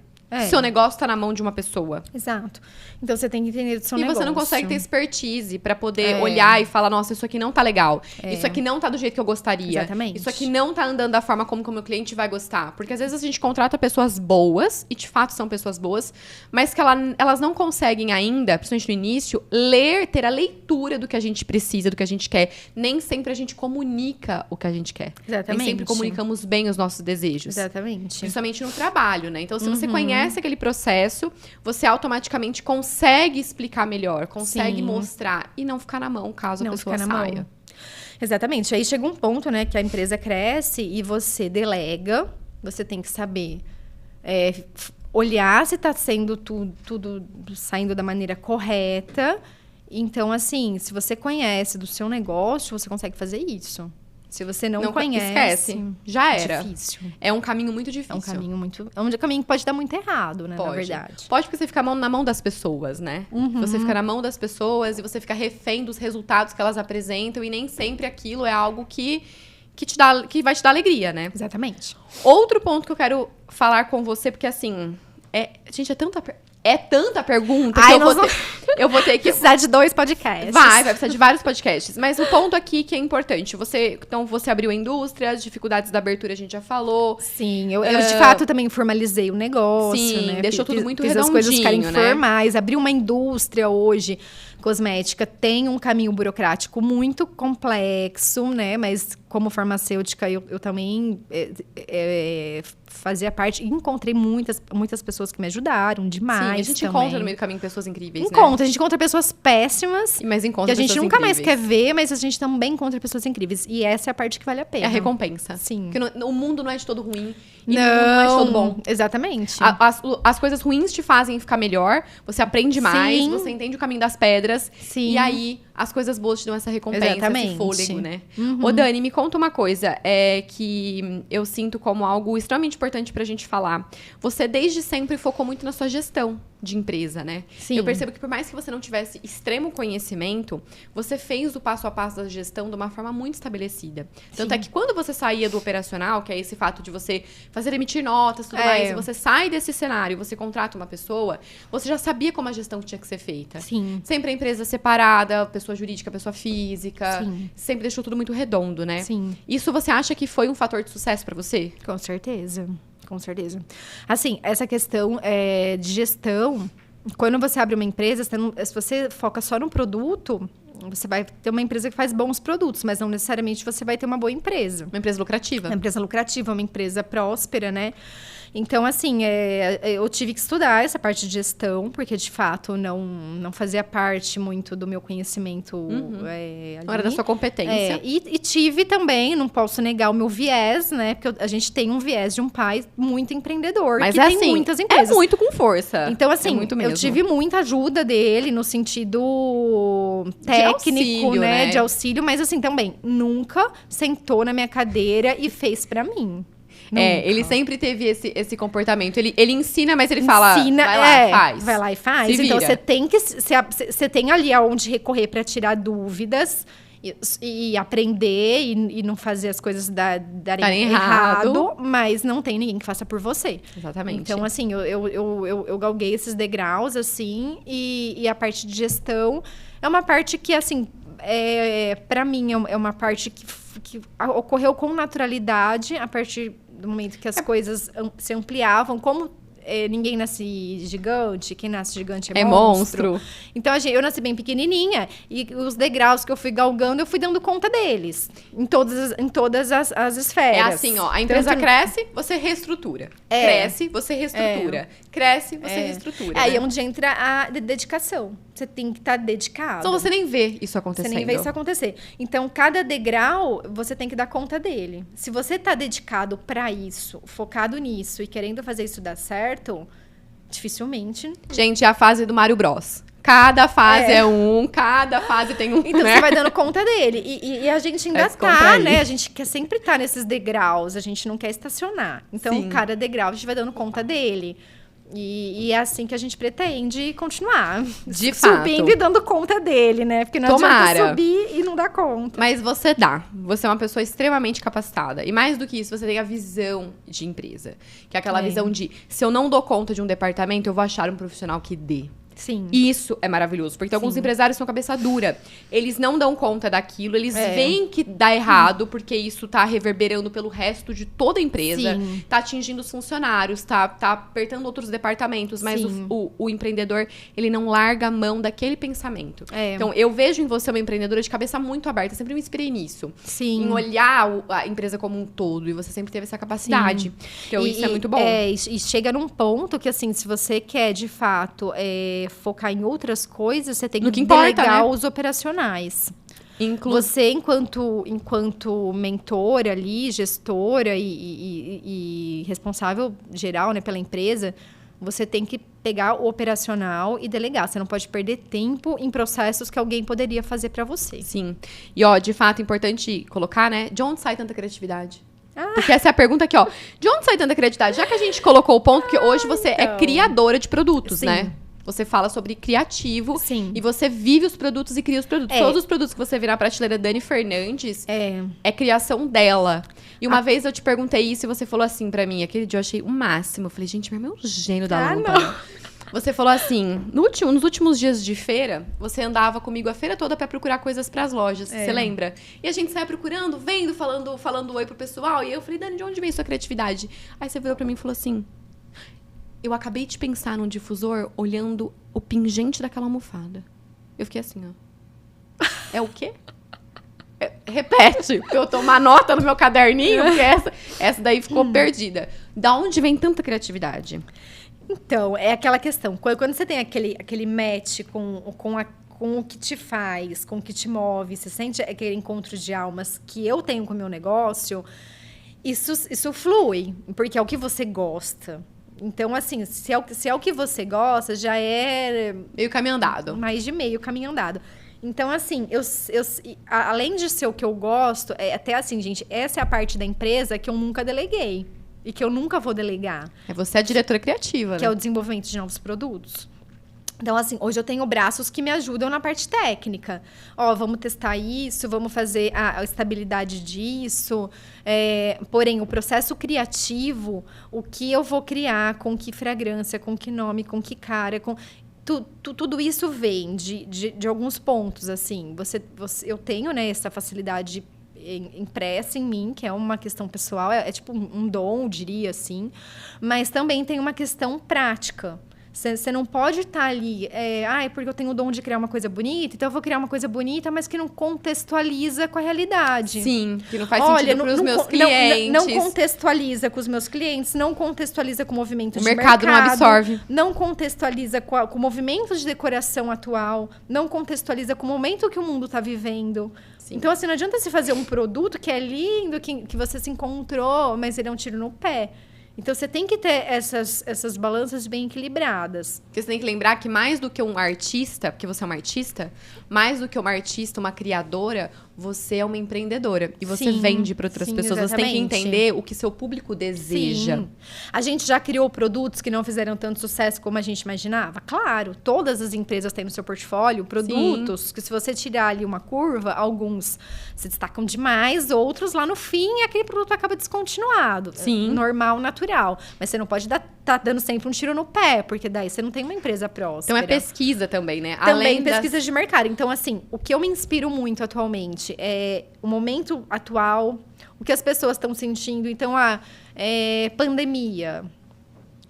seu negócio tá na mão de uma pessoa. Exato. Então, você tem que entender do seu negócio. E você não consegue ter expertise pra poder olhar e falar, nossa, isso aqui não tá legal. Isso aqui não tá do jeito que eu gostaria. Exatamente. Isso aqui não tá andando da forma como o meu cliente vai gostar. Porque às vezes a gente contrata pessoas boas, e de fato são pessoas boas, mas que elas não conseguem ainda, principalmente no início, ter a leitura do que a gente precisa, do que a gente quer. Nem sempre a gente comunica o que a gente quer. Exatamente. Nem sempre comunicamos bem os nossos desejos. Exatamente. Principalmente no trabalho, né? Então, se você conhece aquele processo, você automaticamente consegue explicar melhor, consegue mostrar e não ficar na mão caso a pessoa saia. Exatamente. Aí chega um ponto, né, que a empresa cresce e você delega, você tem que saber olhar se está sendo tudo saindo da maneira correta. Então, assim, se você conhece do seu negócio, você consegue fazer isso. Se você não conhece... Esquece. Já era. É difícil. É um caminho muito difícil. É um caminho que pode dar muito errado, né? Pode. Na verdade. Pode porque você fica na mão das pessoas, né? Você fica na mão das pessoas e você fica refém dos resultados que elas apresentam e nem sempre aquilo é algo que vai te dar alegria, né? Exatamente. Outro ponto que eu quero falar com você, porque assim... Gente, é tanta pergunta que eu vou ter que... Precisar de 2 podcasts. Vai precisar de vários podcasts. Mas o ponto aqui que é importante. Então, você abriu a indústria, as dificuldades da abertura a gente já falou. Sim, eu de fato também formalizei o negócio, sim, né? Deixou tudo muito fiz redondinho, as coisas ficarem né? formais. Abrir uma indústria hoje, cosmética, tem um caminho burocrático muito complexo, né? Mas como farmacêutica, eu também fazia parte. E encontrei muitas pessoas que me ajudaram demais. Sim, a gente também. encontra no meio do caminho pessoas incríveis, né? A gente encontra pessoas péssimas. Mas encontra que a gente pessoas nunca incríveis. mais quer ver, mas a gente também encontra pessoas incríveis. E essa é a parte que vale a pena. É a recompensa. Sim. Porque o mundo não é de todo ruim. E o mundo não é de todo bom. Exatamente. As coisas ruins te fazem ficar melhor. Você aprende mais. Sim. Você entende o caminho das pedras. Sim. E aí, as coisas boas te dão essa recompensa, Exatamente. esse fôlego, né? Ô, Dani, me conta uma coisa. Que eu sinto como algo extremamente importante pra gente falar. Você, desde sempre, focou muito na sua gestão de empresa, né? Sim. Eu percebo que por mais que você não tivesse extremo conhecimento, você fez o passo a passo da gestão de uma forma muito estabelecida. Tanto é que quando você saía do operacional, que é esse fato de você emitir notas e tudo mais, e você sai desse cenário, você contrata uma pessoa, você já sabia como a gestão tinha que ser feita. Sim. Sempre a empresa separada, pessoa jurídica, pessoa física. Sim. Sempre deixou tudo muito redondo, né? Sim. Isso você acha que foi um fator de sucesso pra você? Com certeza. Com certeza. Assim, essa questão de gestão, quando você abre uma empresa, se você foca só no produto, você vai ter uma empresa que faz bons produtos, mas não necessariamente você vai ter uma boa empresa. Uma empresa lucrativa. Uma empresa lucrativa, uma empresa próspera, né? Então, assim, eu tive que estudar essa parte de gestão, porque, de fato, não fazia parte muito do meu conhecimento ali. Não era da sua competência. E tive também, não posso negar o meu viés, né? Porque a gente tem um viés de um pai muito empreendedor, mas que tem muitas empresas. É muito com força. Então, assim, muito mesmo. eu tive muita ajuda dele no sentido técnico, auxílio, né? De auxílio, mas assim, também, nunca sentou na minha cadeira e fez pra mim. Nunca. Ele sempre teve esse comportamento. Ele ensina, mas ele fala, vai lá, faz. Vai lá e faz. Se então, vira. você tem ali aonde recorrer para tirar dúvidas e aprender e não fazer as coisas darem errado, mas não tem ninguém que faça por você. Exatamente. Então, assim, eu galguei esses degraus, assim, e a parte de gestão é uma parte que, assim, para mim, é uma parte que ocorreu com naturalidade a partir do momento que as coisas se ampliavam, como ninguém nasce gigante, quem nasce gigante é monstro. Então, eu nasci bem pequenininha e os degraus que eu fui galgando, eu fui dando conta deles, em todas as esferas. É assim, ó, a empresa cresce, você reestrutura. Cresce, você reestrutura. Cresce, você reestrutura. Aí é onde entra a dedicação. Você tem que estar dedicado. Então, você nem vê isso acontecendo. Você nem vê isso acontecer. Então, cada degrau, você tem que dar conta dele. Se você tá dedicado para isso, focado nisso e querendo fazer isso dar certo, dificilmente... Gente, é a fase do Mario Bros. Cada fase cada fase tem um... Então, você vai dando conta dele. E a gente ainda tá, né? A gente quer sempre estar nesses degraus. A gente não quer estacionar. Então, cada degrau, a gente vai dando conta dele. E é assim que a gente pretende continuar. De fato. Subindo e dando conta dele, né? Porque não adianta subir e não dar conta. Mas você dá. Você é uma pessoa extremamente capacitada. E mais do que isso, você tem a visão de empresa. Que é aquela visão de, se eu não dou conta de um departamento, eu vou achar um profissional que dê. Sim. Isso é maravilhoso, porque alguns empresários são cabeça dura. Eles não dão conta daquilo, eles veem que dá errado, porque isso tá reverberando pelo resto de toda a empresa. Tá atingindo os funcionários, tá apertando outros departamentos, mas o empreendedor, ele não larga a mão daquele pensamento. Então, eu vejo em você uma empreendedora de cabeça muito aberta, sempre me inspirei nisso. Em olhar a empresa como um todo, e você sempre teve essa capacidade. Então, isso é muito bom. E chega num ponto que, assim, se você quer, de fato... focar em outras coisas, você tem que delegar os operacionais. Você, enquanto mentora ali, gestora e responsável geral, né, pela empresa, você tem que pegar o operacional e delegar. Você não pode perder tempo em processos que alguém poderia fazer para você. Sim. E, ó, de fato, importante colocar, né? De onde sai tanta criatividade? Porque essa é a pergunta aqui, ó. De onde sai tanta criatividade? Já que a gente colocou o ponto que hoje você é criadora de produtos, né? Você fala sobre criativo e você vive os produtos e cria os produtos. Todos os produtos que você vê na prateleira Dani Fernandes é criação dela. E uma vez eu te perguntei isso e você falou assim pra mim. Aquele dia eu achei o máximo. Eu falei, gente, meu irmão é um gênio da lâmpada. Você falou assim, nos últimos dias de feira, você andava comigo a feira toda pra procurar coisas pras lojas. Você lembra? E a gente saia procurando, vendo, falando oi pro pessoal. E eu falei, Dani, de onde vem sua criatividade? Aí você virou pra mim e falou assim... Eu acabei de pensar num difusor olhando o pingente daquela almofada. Eu fiquei assim, ó. É o quê? Repete, pra eu tomar nota no meu caderninho, porque essa daí ficou perdida. Da onde vem tanta criatividade? Então, é aquela questão. Quando você tem aquele match com o que te faz, com o que te move, você sente aquele encontro de almas que eu tenho com o meu negócio, isso flui, porque é o que você gosta. Então, assim, se é o que você gosta, já é... Meio caminho andado. Mais de meio caminho andado. Então, assim, além de ser o que eu gosto, até assim, gente, essa é a parte da empresa que eu nunca deleguei. E que eu nunca vou delegar. Você é a diretora criativa, que né? É o desenvolvimento de novos produtos. Então, assim, hoje eu tenho braços que me ajudam na parte técnica. Ó, vamos testar isso, vamos fazer a estabilidade disso. Porém, o processo criativo, o que eu vou criar, com que fragrância, com que nome, com que cara, tudo isso vem de alguns pontos, assim. Eu tenho, né, essa facilidade impressa em mim, que é uma questão pessoal, é tipo um dom, diria assim. Mas também tem uma questão prática. Você não pode estar ali, porque eu tenho o dom de criar uma coisa bonita, então eu vou criar uma coisa bonita, mas que não contextualiza com a realidade. Sim, que não faz sentido para os meus clientes. Não contextualiza com os meus clientes, não contextualiza com o movimento de mercado. O mercado não absorve. Não contextualiza com o movimento de decoração atual, não contextualiza com o momento que o mundo está vivendo. Sim. Então, assim, não adianta você fazer um produto que é lindo, que você se encontrou, mas ele é um tiro no pé. Então, você tem que ter essas balanças bem equilibradas. Porque você tem que lembrar que mais do que um artista, porque você é uma artista, mais do que uma artista, uma criadora, você é uma empreendedora e você Sim, vende para outras sim, pessoas. Você tem que exatamente. entender o que seu público deseja. Sim. A gente já criou produtos que não fizeram tanto sucesso como a gente imaginava? Claro, todas as empresas têm no seu portfólio produtos que, se você tirar ali uma curva, alguns se destacam demais, outros lá no fim aquele produto acaba descontinuado. Sim. Normal, natural. Mas você não pode tá dando sempre um tiro no pé, porque daí você não tem uma empresa próspera. Então é pesquisa também, né? Também pesquisa de mercado. Então, assim, o que eu me inspiro muito atualmente é o momento atual, o que as pessoas estão sentindo. Então, pandemia.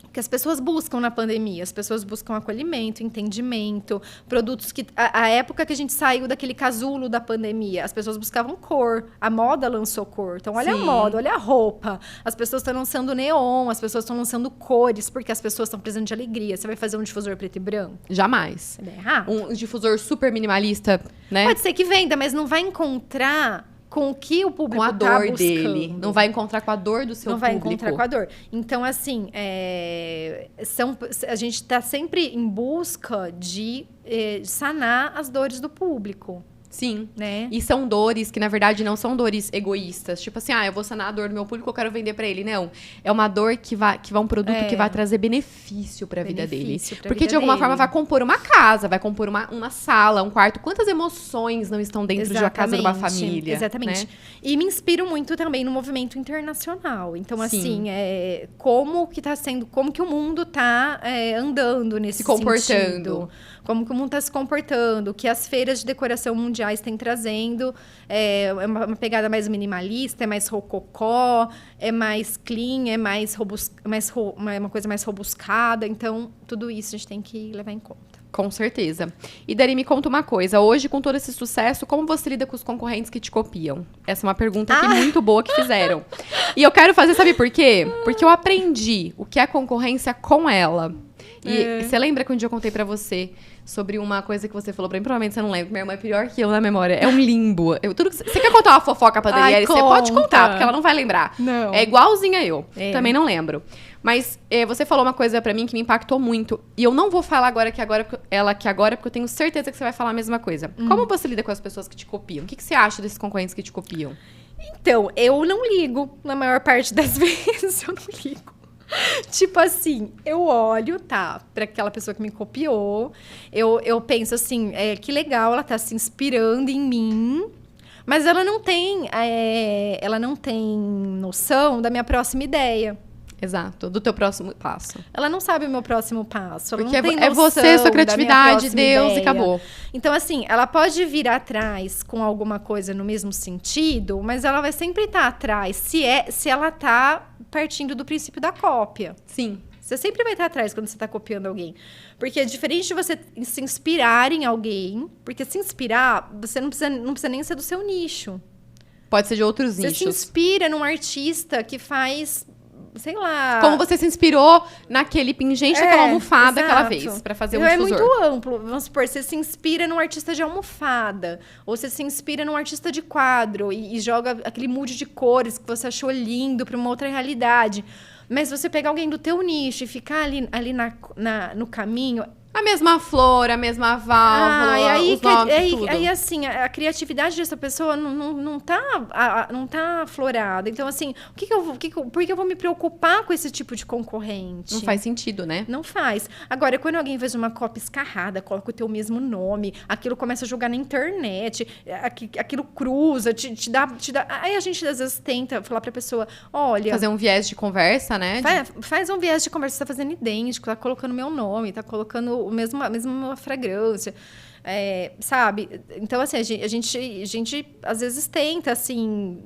O que as pessoas buscam na pandemia? As pessoas buscam acolhimento, entendimento, produtos que... A época que a gente saiu daquele casulo da pandemia, as pessoas buscavam cor. A moda lançou cor. Então, olha a moda, olha a roupa. As pessoas estão lançando neon, as pessoas estão lançando cores, porque as pessoas estão precisando de alegria. Você vai fazer um difusor preto e branco? Jamais. Você vai errar. Um difusor super minimalista, né? Pode ser que venda, mas não vai encontrar com o que o público com a tá dor buscando. dele. Não vai encontrar com a dor do seu Não vai público. encontrar com a dor. Então, assim, a gente está sempre em busca de sanar as dores do público. Sim. Né? E são dores que, na verdade, não são dores egoístas. Tipo assim, eu vou sanar a dor do meu público, eu quero vender pra ele. Não. É uma dor que vai um produto que vai trazer benefício pra vida dele. Porque, de alguma forma, vai compor uma casa, vai compor uma sala, um quarto. Quantas emoções não estão dentro de uma casa de uma família? Exatamente. Né? E me inspiro muito também no movimento internacional. Então, Sim. assim, como que o mundo tá andando nesse comportando. sentido. Como que o mundo está se comportando, que as feiras de decoração mundiais têm trazendo. É uma pegada mais minimalista, é mais rococó, é mais clean, é uma coisa mais robuscada. Então, tudo isso a gente tem que levar em conta. Com certeza. E Dari, me conta uma coisa. Hoje, com todo esse sucesso, como você lida com os concorrentes que te copiam? Essa é uma pergunta aqui muito boa que fizeram. E eu quero fazer, sabe por quê? Porque eu aprendi o que é concorrência com ela. E você lembra que um dia eu contei pra você sobre uma coisa que você falou pra mim? Provavelmente você não lembra. Minha irmã é pior que eu na memória. É um limbo. Você quer contar uma fofoca pra Daniela? Você pode contar, porque ela não vai lembrar. Não. É igualzinha eu. Também não lembro. Mas você falou uma coisa pra mim que me impactou muito. E eu não vou falar agora, porque eu tenho certeza que você vai falar a mesma coisa. Como você lida com as pessoas que te copiam? O que você acha desses concorrentes que te copiam? Então, eu não ligo. Na maior parte das vezes, eu não ligo. Tipo assim, eu olho, pra aquela pessoa que me copiou, eu penso assim, que legal, ela tá se inspirando em mim, mas ela não tem noção da minha próxima ideia. Exato, do teu próximo passo. Ela não sabe o meu próximo passo. Ela porque não tem é você, sua criatividade, Deus ideia. E acabou. Então, assim, ela pode vir atrás com alguma coisa no mesmo sentido, mas ela vai sempre estar atrás se ela tá partindo do princípio da cópia. Sim. Você sempre vai estar atrás quando você está copiando alguém. Porque é diferente de você se inspirar em alguém, porque se inspirar, você não precisa nem ser do seu nicho. Pode ser de outros nichos. Você se inspira num artista que faz, sei lá... Como você se inspirou naquele pingente, aquela almofada que ela exato. fez pra fazer um É difusor. muito amplo. Vamos supor, você se inspira num artista de almofada. Ou você se inspira num artista de quadro e joga aquele mood de cores que você achou lindo pra uma outra realidade. Mas você pegar alguém do teu nicho e ficar ali no caminho... A mesma flor, a mesma válvula, os nomes, tudo. Aí, assim, a criatividade dessa pessoa não tá aflorada. Então, assim, por que eu vou me preocupar com esse tipo de concorrente? Não faz sentido, né? Não faz. Agora, quando alguém faz uma cópia escarrada, coloca o teu mesmo nome, aquilo começa a jogar na internet, aquilo cruza, te dá... Aí a gente, às vezes, tenta falar pra pessoa, olha... Fazer um viés de conversa, né? Faz um viés de conversa, você tá fazendo idêntico, tá colocando meu nome, tá colocando a mesma fragrância, sabe? Então, assim, a gente às vezes tenta, assim,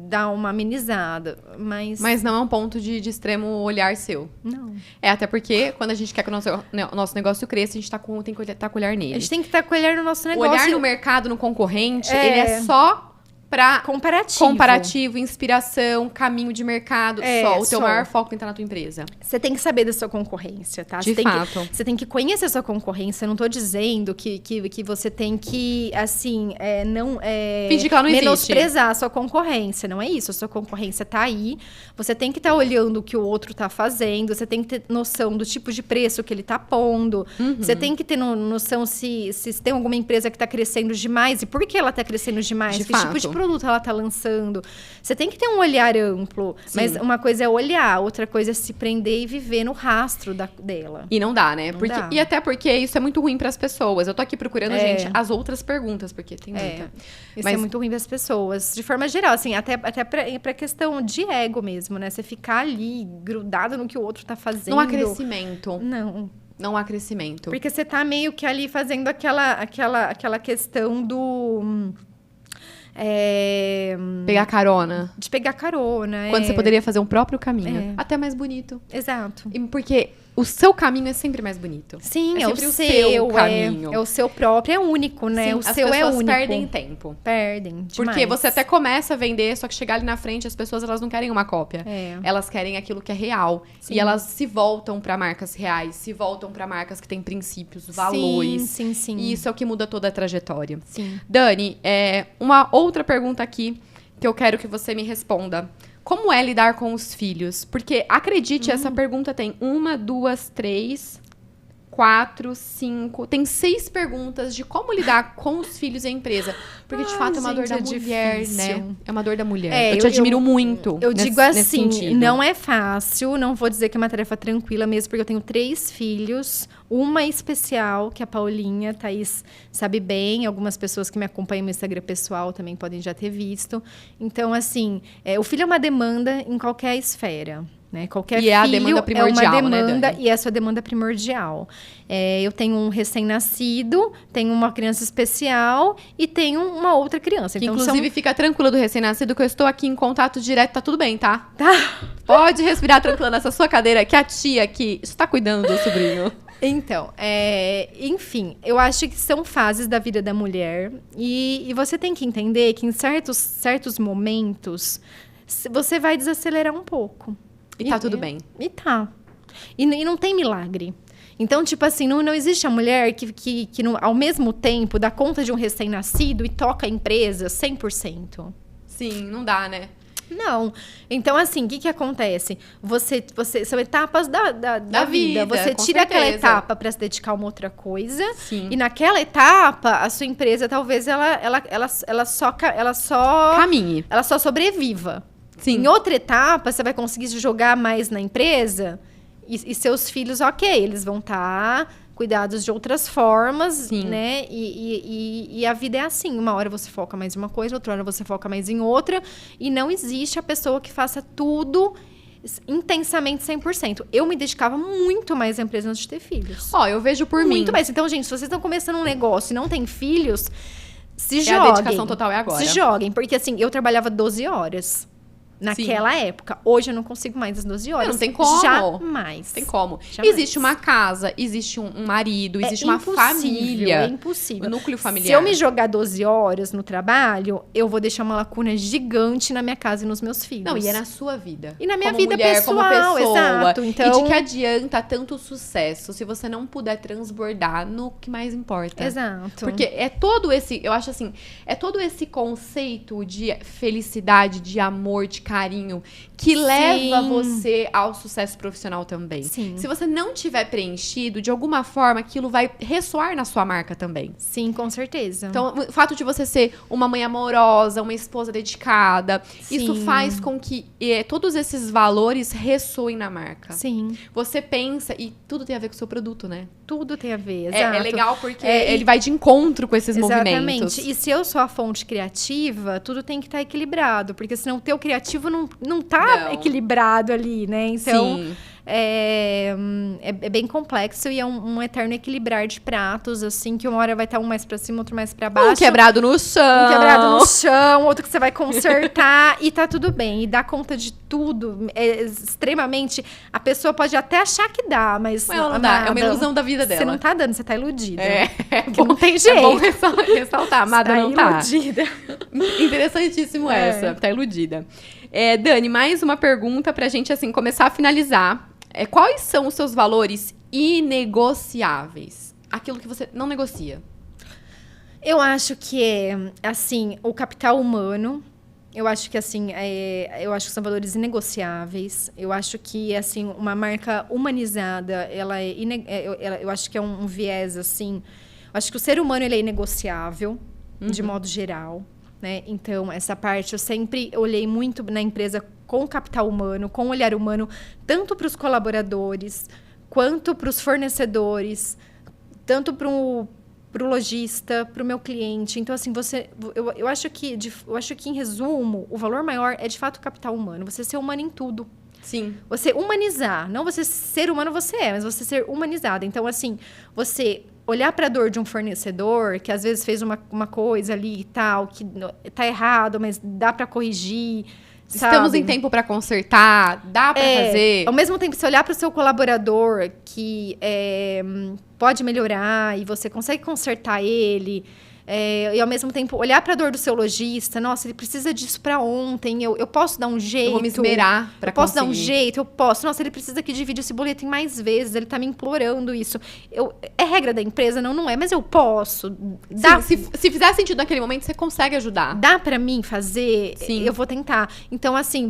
dar uma amenizada, mas... Mas não é um ponto de extremo olhar seu. Não. Até porque quando a gente quer que o nosso negócio cresça, a gente tem que estar com o olhar nele. A gente tem que estar com o olhar no nosso O negócio. olhar no mercado, no concorrente, ele é só pra Comparativo. inspiração, caminho de mercado, o teu maior foco tem que estar na tua empresa. Você tem que saber da sua concorrência, tá? De fato. Você tem que conhecer a sua concorrência. Eu não tô dizendo que você tem que, assim, fingir que ela não menosprezar a sua concorrência. Não é isso. A sua concorrência tá aí. Você tem que estar olhando o que o outro tá fazendo. Você tem que ter noção do tipo de preço que ele tá pondo. Você tem que ter noção se tem alguma empresa que tá crescendo demais e por que ela tá crescendo demais. Que tipo de produto ela tá lançando. Você tem que ter um olhar amplo. Sim. Mas uma coisa é olhar, outra coisa é se prender e viver no rastro dela. E não dá, né? E até porque isso é muito ruim pras pessoas. Eu tô aqui procurando, gente, as outras perguntas, porque tem muita. Isso é muito ruim pras pessoas. De forma geral, assim, até pra questão de ego mesmo, né? Você ficar ali grudado no que o outro tá fazendo. Não há crescimento. Não há crescimento. Porque você tá meio que ali fazendo aquela questão do... pegar carona. De pegar carona. Quando você poderia fazer um próprio caminho. Até mais bonito. Exato. Porque o seu caminho é sempre mais bonito. Sim, é o seu caminho. É o seu próprio, é único, né? Sim, o seu é único. As pessoas perdem tempo. Perdem demais. Porque você até começa a vender, só que chegar ali na frente, as pessoas elas não querem uma cópia. Elas querem aquilo que é real. Sim. E elas se voltam para marcas reais, se voltam para marcas que têm princípios, valores. Sim. E isso é o que muda toda a trajetória. Sim. Dani, uma outra pergunta aqui que eu quero que você me responda. Como é lidar com os filhos? Porque, acredite, essa pergunta tem 1, 2, 3, 4, 5... Tem 6 perguntas de como lidar com os filhos e a empresa. Porque, de fato, é uma dor da mulher, né? É uma dor da mulher. Eu te admiro muito. Eu digo assim, não é fácil. Não vou dizer que é uma tarefa tranquila mesmo, porque eu tenho 3 filhos. Uma especial, que é a Paulinha. Thaís sabe bem. Algumas pessoas que me acompanham no Instagram pessoal também podem já ter visto. Então, assim, o filho é uma demanda em qualquer esfera. Né? Qualquer filho é a demanda primordial, é uma demanda, né, e essa é a demanda primordial. Eu tenho um recém-nascido, tenho uma criança especial e tenho uma outra criança. Que, então, inclusive, fica tranquila do recém-nascido, que eu estou aqui em contato direto, tá tudo bem, tá? Tá. Pode respirar tranquila nessa sua cadeira, que a tia aqui está cuidando do sobrinho. Então, enfim, eu acho que são fases da vida da mulher e você tem que entender que em certos momentos você vai desacelerar um pouco. E tá tudo bem. E tá. E não tem milagre. Então, tipo assim, não existe a mulher que ao mesmo tempo dá conta de um recém-nascido e toca a empresa 100%. Sim, não dá, né? Não. Então, assim, o que acontece? São etapas da vida. Você tira aquela etapa para se dedicar a uma outra coisa. Sim. E naquela etapa, a sua empresa, talvez, ela só caminhe. Ela só sobreviva. Sim. Em outra etapa, você vai conseguir jogar mais na empresa e seus filhos, ok, eles vão estar cuidados de outras formas, Sim. né? E a vida é assim. Uma hora você foca mais em uma coisa, outra hora você foca mais em outra. E não existe a pessoa que faça tudo intensamente 100%. Eu me dedicava muito mais à empresa antes de ter filhos. Eu vejo por mim. Muito mais. Então, gente, se vocês estão começando um negócio e não têm filhos, se joguem. A dedicação total é agora. Se joguem. Porque, assim, eu trabalhava 12 horas. Naquela época. Hoje eu não consigo mais as 12 horas. Não tem como. Jamais. Tem como. Jamais. Existe uma casa, existe um marido, existe uma família. É impossível. O núcleo familiar. Se eu me jogar 12 horas no trabalho, eu vou deixar uma lacuna gigante na minha casa e nos meus filhos. Não, e é na sua vida. E na minha como vida mulher, pessoal, como pessoa. Exato. Então... E de que adianta tanto sucesso se você não puder transbordar no que mais importa. Exato. Porque é todo esse, eu acho assim, é todo esse conceito de felicidade, de amor, de carinho, que leva você ao sucesso profissional também. Sim. Se você não tiver preenchido, de alguma forma, aquilo vai ressoar na sua marca também. Sim, com certeza. Então, o fato de você ser uma mãe amorosa, uma esposa dedicada, isso faz com que todos esses valores ressoem na marca. Sim. Você pensa, e tudo tem a ver com o seu produto, né? Tudo tem a ver, exato. É legal porque ele vai de encontro com esses movimentos. Exatamente. E se eu sou a fonte criativa, tudo tem que estar equilibrado, porque senão o teu criativo não tá equilibrado ali, né? Então, sim. é bem complexo e é um eterno equilibrar de pratos, assim, que uma hora vai estar um mais pra cima, outro mais pra baixo. Um quebrado no chão. Um quebrado no chão, outro que você vai consertar e tá tudo bem. E dar conta de tudo é extremamente... A pessoa pode até achar que dá, mas ela não dá. É uma ilusão da vida dela. Você não tá dando, você tá iludida. Bom, não tem jeito. É bom ressaltar, amada, não tá. Iludida. Interessantíssimo essa, tá iludida. Dani, mais uma pergunta pra gente, assim, começar a finalizar. Quais são os seus valores inegociáveis? Aquilo que você não negocia. Eu acho que assim, o capital humano. Eu acho que, assim, eu acho que são valores inegociáveis. Eu acho que, assim, uma marca humanizada, eu acho que é um viés, assim... Eu acho que o ser humano, ele é inegociável, de modo geral, né? Então, essa parte, eu sempre olhei muito na empresa com o capital humano, com o olhar humano, tanto para os colaboradores, quanto para os fornecedores, tanto para o lojista, para o meu cliente. Então, assim, eu acho que, em resumo, o valor maior é, de fato, o capital humano. Você ser humano em tudo. Sim. Você humanizar. Não você ser humano, mas você ser humanizada. Então, assim, você olhar para a dor de um fornecedor, que às vezes fez uma coisa ali e tal, que tá errado, mas dá para corrigir. Estamos em tempo para consertar, dá para fazer. Ao mesmo tempo, você olhar para o seu colaborador que pode melhorar e você consegue consertar ele. E ao mesmo tempo, olhar para a dor do seu lojista. Nossa, ele precisa disso para ontem. Eu posso dar um jeito. Eu vou me esmerar para conseguir. Eu posso dar um jeito, eu posso. Nossa, ele precisa que divida esse boleto em mais vezes. Ele tá me implorando isso. É regra da empresa? Não é, mas eu posso. Se fizer sentido naquele momento, você consegue ajudar. Dá para mim fazer? Sim. Eu vou tentar. Então, assim,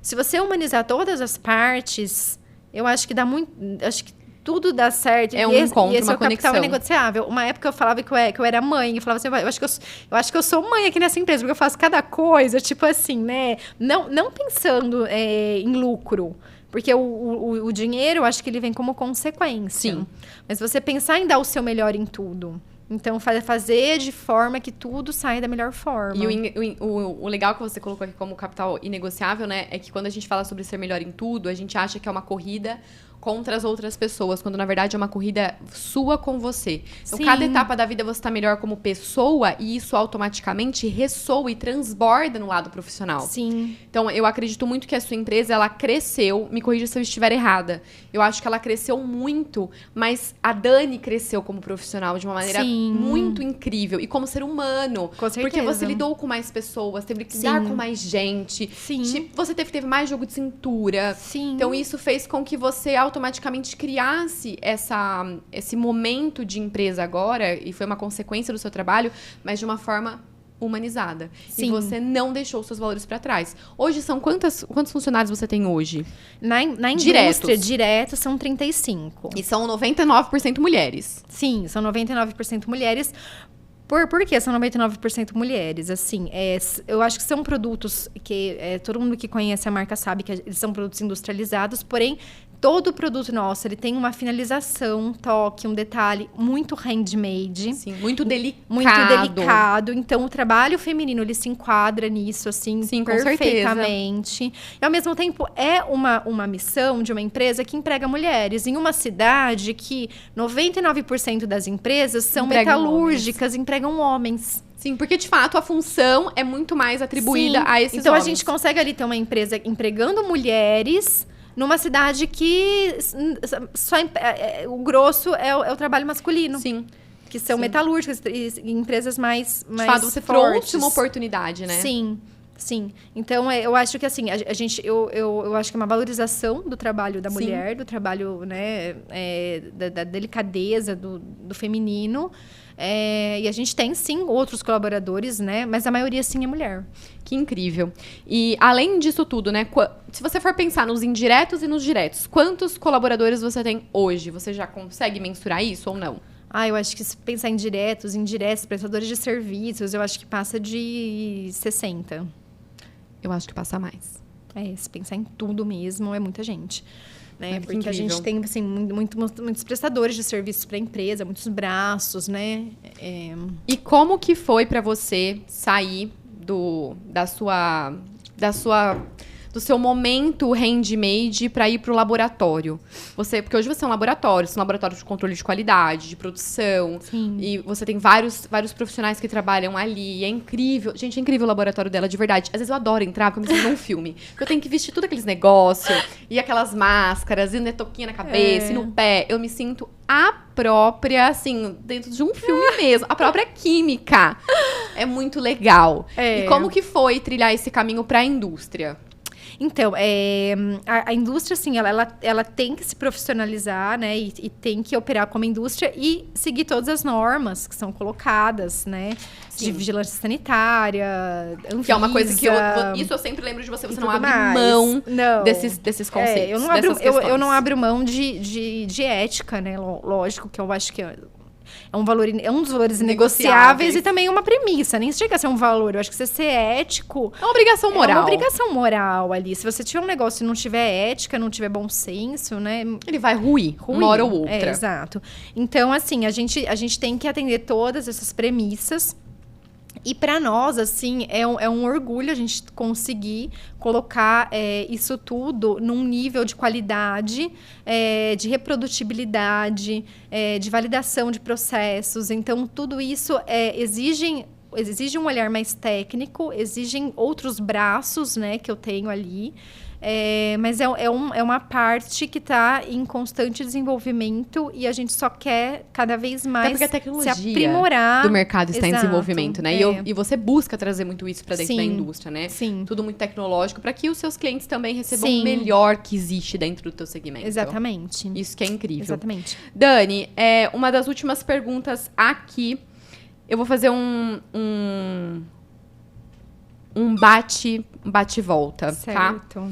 se você humanizar todas as partes, eu acho que dá muito... Acho que tudo dá certo. É um encontro, esse uma é o capital conexão. inegociável. Uma época eu falava que eu era mãe. Eu falava assim, eu acho que eu sou mãe aqui nessa empresa, porque eu faço cada coisa, tipo assim, né? Não pensando em lucro. Porque o dinheiro, eu acho que ele vem como consequência. Sim. Mas você pensar em dar o seu melhor em tudo. Então, fazer de forma que tudo saia da melhor forma. E o legal que você colocou aqui como capital inegociável, né? É que quando a gente fala sobre ser melhor em tudo, a gente acha que é uma corrida contra as outras pessoas, quando na verdade é uma corrida sua com você. Então, Sim. cada etapa da vida você está melhor como pessoa e isso automaticamente ressoa e transborda no lado profissional. Sim. Então, eu acredito muito que a sua empresa, ela cresceu, me corrija se eu estiver errada, eu acho que ela cresceu muito, mas a Dani cresceu como profissional de uma maneira Sim. muito incrível e como ser humano. Com certeza. Porque você lidou com mais pessoas, teve que Sim. lidar com mais gente. Sim. Você teve mais jogo de cintura. Sim. Então, isso fez com que você automaticamente criasse esse momento de empresa agora, e foi uma consequência do seu trabalho, mas de uma forma humanizada. Sim. E você não deixou os seus valores para trás. Hoje, são quantos funcionários você tem hoje? Na indústria, direto, são 35. E são 99% mulheres. Sim, são 99% mulheres. Por que são 99% mulheres? Assim, eu acho que são produtos que todo mundo que conhece a marca sabe que eles são produtos industrializados, porém, todo produto nosso, ele tem uma finalização, um toque, um detalhe muito handmade. Sim, muito delicado. Muito delicado. Então, o trabalho feminino, ele se enquadra nisso, assim, sim, perfeitamente. E, ao mesmo tempo, é uma missão de uma empresa que emprega mulheres. Em uma cidade que 99% das empresas são metalúrgicas, empregam homens. Sim, porque de fato a função é muito mais atribuída a esses então, homens. A gente consegue ali ter uma empresa empregando mulheres numa cidade que o grosso é o trabalho masculino. Sim. Que são metalúrgicas e empresas mais de fato, você fortes. trouxe uma oportunidade, né? Sim. Então, eu acho que assim, eu acho que é uma valorização do trabalho da mulher, do trabalho, né, da delicadeza do feminino. E a gente tem, sim, outros colaboradores, né? Mas a maioria, sim, é mulher. Que incrível. E, além disso tudo, né? Se você for pensar nos indiretos e nos diretos, quantos colaboradores você tem hoje? Você já consegue mensurar isso ou não? Eu acho que se pensar em diretos, indiretos, prestadores de serviços, eu acho que passa de 60. Eu acho que passa mais. Se pensar em tudo mesmo, é muita gente. Né? Porque incrível. A gente tem assim, muitos prestadores de serviços para a empresa, muitos braços, né? E como que foi para você sair da sua do seu momento handmade para ir pro laboratório. Porque hoje você é um laboratório de controle de qualidade, de produção. Sim. E você tem vários profissionais que trabalham ali. É incrível. Gente, é incrível o laboratório dela, de verdade. Às vezes eu adoro entrar, porque eu me sinto num filme. Porque eu tenho que vestir tudo aqueles negócios, e aquelas máscaras, e netoquinha na cabeça, e no pé. Eu me sinto a própria, assim, dentro de um filme mesmo. A própria química. É muito legal. E como que foi trilhar esse caminho pra indústria? Então, a indústria, assim, ela tem que se profissionalizar, né? E tem que operar como indústria e seguir todas as normas que são colocadas, né? Sim. De vigilância sanitária, Anvisa, que é uma coisa que isso eu sempre lembro de você. Você não abre mais. mão não. desses conceitos. Eu não abro mão de ética, né? Lógico que eu acho que é um dos valores negociáveis e também uma premissa. Nem chega a ser um valor. Eu acho que você ser ético... É uma obrigação moral. É uma obrigação moral ali. Se você tiver um negócio e não tiver ética, não tiver bom senso, né? Ele vai ruir uma hora ou outra. Exato. Então, assim, a gente tem que atender todas essas premissas. E para nós, assim, é um orgulho a gente conseguir colocar isso tudo num nível de qualidade, de reprodutibilidade, de validação de processos. Então, tudo isso exige um olhar mais técnico, exigem outros braços, né, que eu tenho ali. Mas é uma parte que está em constante desenvolvimento e a gente só quer cada vez mais porque a tecnologia se aprimorar. Do mercado está em Exato, desenvolvimento, né? E você busca trazer muito isso para dentro da indústria, né? Sim. Tudo muito tecnológico para que os seus clientes também recebam Sim. o melhor que existe dentro do teu segmento. Exatamente. Isso que é incrível. Exatamente. Dani, uma das últimas perguntas aqui. Eu vou fazer um bate-volta, tá? Certo.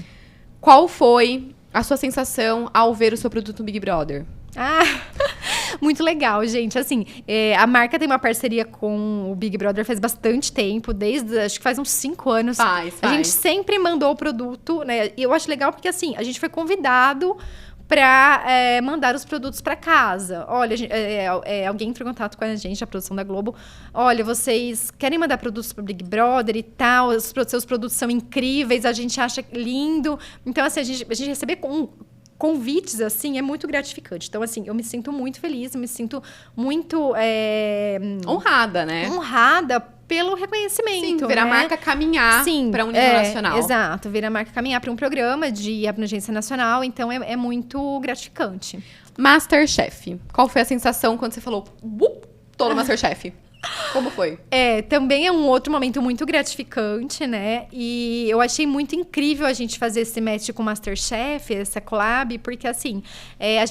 Qual foi a sua sensação ao ver o seu produto no Big Brother? Muito legal, gente. Assim, a marca tem uma parceria com o Big Brother faz bastante tempo, acho que faz uns 5 anos. Faz. A gente sempre mandou o produto, né? E eu acho legal porque, assim, a gente foi convidado para mandar os produtos para casa. Olha, alguém entrou em contato com a gente, a produção da Globo. Olha, vocês querem mandar produtos para o Big Brother e tal? Os seus produtos são incríveis, a gente acha lindo. Então, assim, a gente receber convites, assim, é muito gratificante. Então, assim, eu me sinto muito feliz, me sinto muito... honrada, né? Honrada pelo reconhecimento. Sim, ver a marca caminhar para um nível nacional. Exato, ver a marca caminhar para um programa de abrangência nacional. Então, é muito gratificante. Masterchef. Qual foi a sensação quando você falou, tô no Masterchef? Como foi? Também é um outro momento muito gratificante, né? E eu achei muito incrível a gente fazer esse match com o Masterchef, essa collab, porque assim, a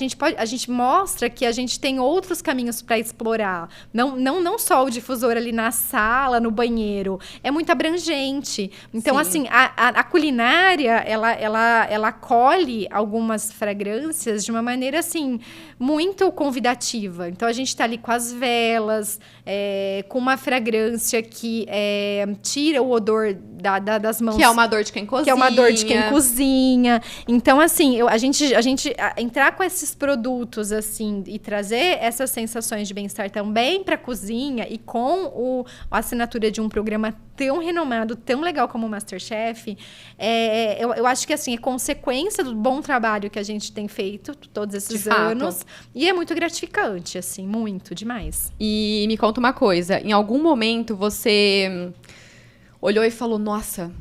gente mostra que a gente tem outros caminhos para explorar. Não só o difusor ali na sala, no banheiro. É muito abrangente. Então, Sim. assim, a culinária, ela acolhe algumas fragrâncias de uma maneira, assim, muito convidativa. Então, a gente tá ali com as velas, com uma fragrância que tira o odor das mãos. Que é uma dor de quem cozinha. Que é uma dor de quem cozinha. Então, assim, a gente entrar com esses produtos, assim, e trazer essas sensações de bem-estar também para a cozinha e com a assinatura de um programa tão renomado, tão legal como o Masterchef, eu acho que, assim, é consequência do bom trabalho que a gente tem feito todos esses anos. E é muito gratificante, assim, muito, demais. E me conta uma coisa, em algum momento você olhou e falou, nossa,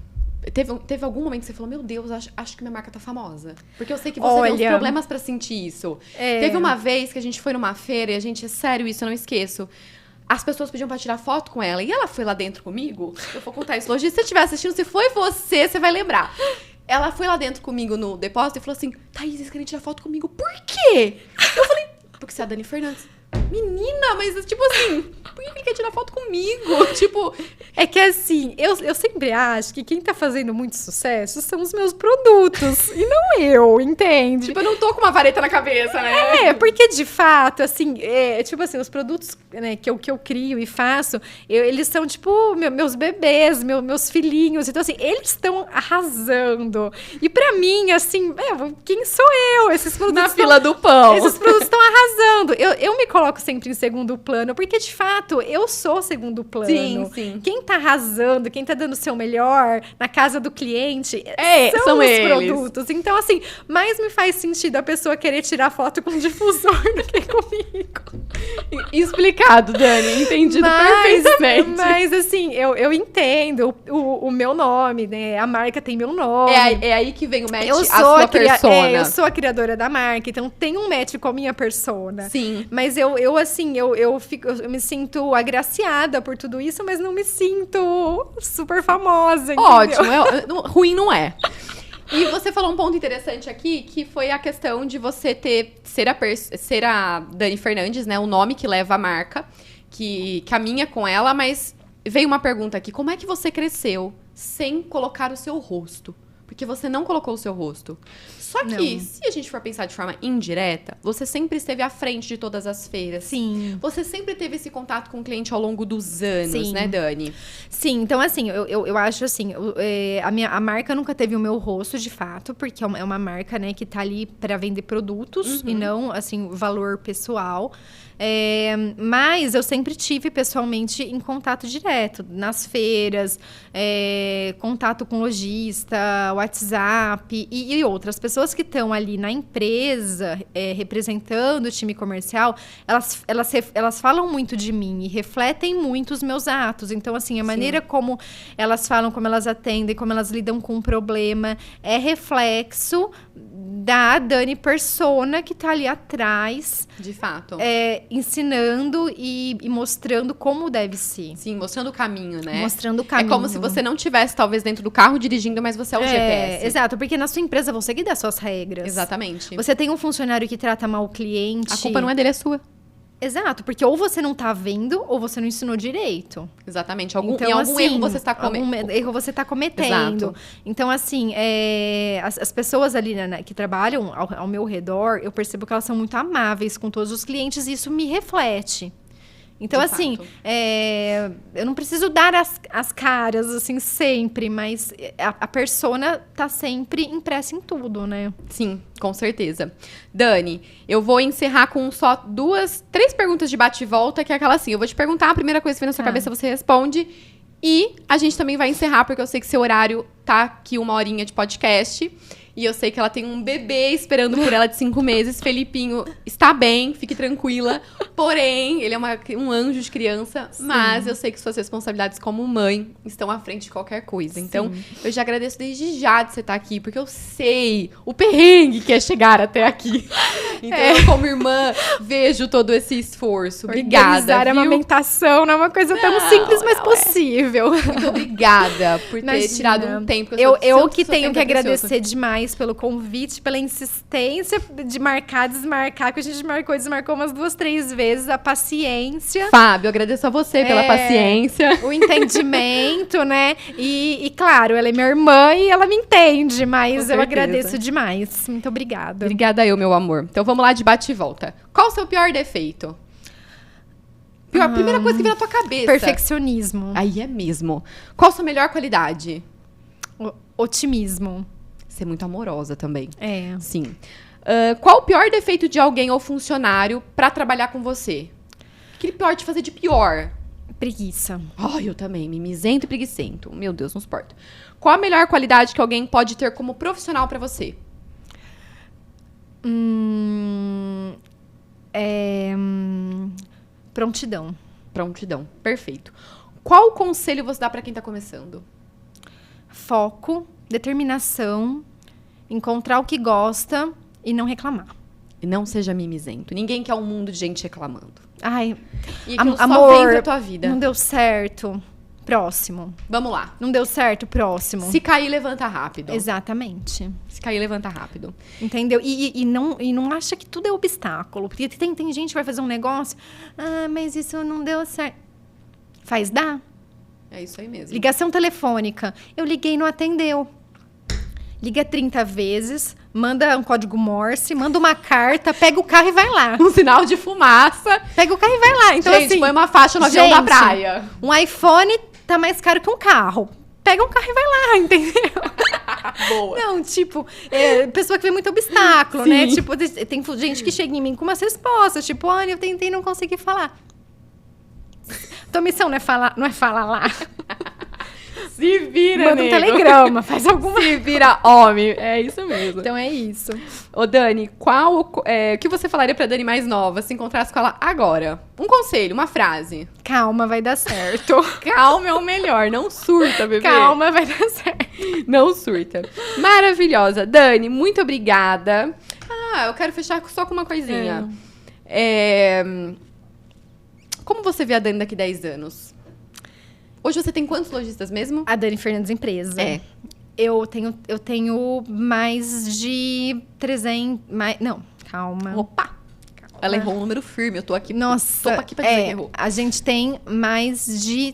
teve algum momento que você falou, meu Deus, acho que minha marca tá famosa. Porque eu sei que você tem uns problemas pra sentir isso. Teve uma vez que a gente foi numa feira e a gente, sério, isso eu não esqueço. As pessoas pediam pra tirar foto com ela e ela foi lá dentro comigo. Eu vou contar isso hoje. Se você estiver assistindo, se foi você vai lembrar. Ela foi lá dentro comigo no depósito e falou assim, Thaís, eles querem tirar foto comigo. Por quê? Eu falei, porque você é a Dani Fernandes. Menina, mas tipo assim, por que ele quer tirar foto comigo? Tipo, é que assim, eu sempre acho que quem tá fazendo muito sucesso são os meus produtos e não eu, entende? Tipo, eu não tô com uma vareta na cabeça, né? Porque de fato, assim, tipo assim, os produtos, né, que eu crio e faço, eles são tipo meus bebês, meus filhinhos, então assim, eles estão arrasando. E pra mim, assim, quem sou eu? Esses produtos na fila do pão. Esses produtos estão arrasando. Eu me coloco coloco sempre em segundo plano, porque de fato eu sou segundo plano. Sim. Quem tá arrasando, quem tá dando o seu melhor na casa do cliente são os eles. produtos. Então, assim, mais me faz sentido a pessoa querer tirar foto com o difusor do que comigo. Explicado, Dani. Entendido perfeitamente. Mas, assim, eu entendo o meu nome, né? A marca tem meu nome. É aí que vem o match, a sua persona. Eu sou a criadora da marca, então tem um match com a minha persona. Sim. Mas eu me sinto agraciada por tudo isso, mas não me sinto super famosa, entendeu? Ótimo. Ruim não é. E você falou um ponto interessante aqui, que foi a questão de você ser a Dani Fernandes, né? O nome que leva a marca, que caminha com ela, mas veio uma pergunta aqui. Como é que você cresceu sem colocar o seu rosto? Porque você não colocou o seu rosto. Só que, se a gente for pensar de forma indireta, você sempre esteve à frente de todas as feiras. Sim. Você sempre teve esse contato com o cliente ao longo dos anos, Sim. né, Dani? Sim, então assim, eu acho assim, a marca nunca teve o meu rosto, de fato, porque é uma marca, né, que tá ali para vender produtos e não, assim, valor pessoal. Mas eu sempre tive pessoalmente em contato direto, nas feiras, contato com lojista, WhatsApp e outras pessoas que estão ali na empresa, representando o time comercial, elas falam muito de mim e refletem muito os meus atos. Então, assim, a maneira como elas falam, como elas atendem, como elas lidam com um problema, é reflexo da Dani persona que tá ali atrás. De fato. Ensinando e mostrando como deve ser. Sim, mostrando o caminho, né? Mostrando o caminho. É como se você não estivesse, talvez, dentro do carro dirigindo, mas você é o GPS. Exato, porque na sua empresa você que dá suas regras. Exatamente. Você tem um funcionário que trata mal o cliente. A culpa não é dele, é sua. Exato, porque ou você não tá vendo, ou você não ensinou direito. Exatamente. Então, algum erro você está erro você tá cometendo. Exato. Então, assim, as pessoas ali, né, que trabalham ao meu redor, eu percebo que elas são muito amáveis com todos os clientes e isso me reflete. Então, De assim, fato. eu não preciso dar as caras, assim, sempre, mas a persona tá sempre impressa em tudo, né? Sim, com certeza. Dani, eu vou encerrar com só 3 perguntas de bate e volta, que é aquela assim, eu vou te perguntar, a primeira coisa que vem na sua cabeça você responde, e a gente também vai encerrar, porque eu sei que seu horário tá aqui 1 horinha de podcast, e eu sei que ela tem um bebê esperando por ela de 5 meses. Felipinho está bem, fique tranquila. Porém, ele é um anjo de criança. Sim. Mas eu sei que suas responsabilidades como mãe estão à frente de qualquer coisa. Então, eu já agradeço desde já de você estar aqui. Porque eu sei o perrengue que é chegar até aqui. Então, eu, como irmã, vejo todo esse esforço. Obrigada, Organizar a amamentação não é uma coisa tão simples, mas possível. Muito obrigada por ter tirado um tempo. Eu que tenho que agradecer demais pelo convite, pela insistência de marcar, desmarcar, que a gente marcou e desmarcou umas 2, 3 vezes, a paciência. Fábio, eu agradeço a você pela paciência. O entendimento, né? E claro, ela é minha irmã e ela me entende, mas eu agradeço demais. Muito obrigada. Obrigada eu, meu amor. Então vamos lá de bate e volta. Qual o seu pior defeito? A primeira coisa que vem na tua cabeça. Perfeccionismo. Aí é mesmo. Qual a sua melhor qualidade? Otimismo. Ser muito amorosa também. Sim. Qual o pior defeito de alguém ou funcionário pra trabalhar com você? O que ele pode fazer de pior? Preguiça. Eu também. Mimizento e preguiçento. Meu Deus, não suporto. Qual a melhor qualidade que alguém pode ter como profissional pra você? Prontidão. Prontidão. Perfeito. Qual conselho você dá pra quem tá começando? Foco, determinação, encontrar o que gosta e não reclamar. E não seja mimizento. Ninguém quer um mundo de gente reclamando. Ai, E aquilo amor, só vem pra tua vida. Não deu certo. Próximo. Vamos lá. Não deu certo, próximo. Se cair, levanta rápido. Exatamente. Se cair, levanta rápido. Entendeu? E não acha que tudo é obstáculo. Porque tem gente que vai fazer um negócio. Mas isso não deu certo. Faz dar. É isso aí mesmo. Ligação telefônica. Eu liguei e não atendeu. Liga 30 vezes, manda um código Morse, manda uma carta, pega o carro e vai lá. Um sinal de fumaça. Pega o carro e vai lá. Então, gente, assim, põe uma faixa no avião da praia. Um iPhone tá mais caro que um carro. Pega um carro e vai lá, entendeu? Boa. Não, tipo, pessoa que vê muito obstáculo, Sim. né? Tipo, tem gente que chega em mim com umas respostas, tipo, Ana, eu tentei e não consegui falar. Tua missão não é falar lá. Se vira, Manda um nego. telegrama, faz alguma... Se vira homem. É isso mesmo. Então é isso. Ô, Dani, o que você falaria pra Dani mais nova se encontrasse com ela agora? Um conselho, uma frase. Calma, vai dar certo. Calma é o melhor, não surta, bebê. Calma, vai dar certo. Não surta. Maravilhosa. Dani, muito obrigada. Eu quero fechar só com uma coisinha. Como você vê a Dani daqui 10 anos? Hoje você tem quantos lojistas mesmo? A Dani Fernandes Empresa. É. Eu tenho mais de 300... Não, calma. Opa! Ela errou um número firme, eu tô aqui. Nossa, Tô aqui pra dizer que errou. a gente tem mais de...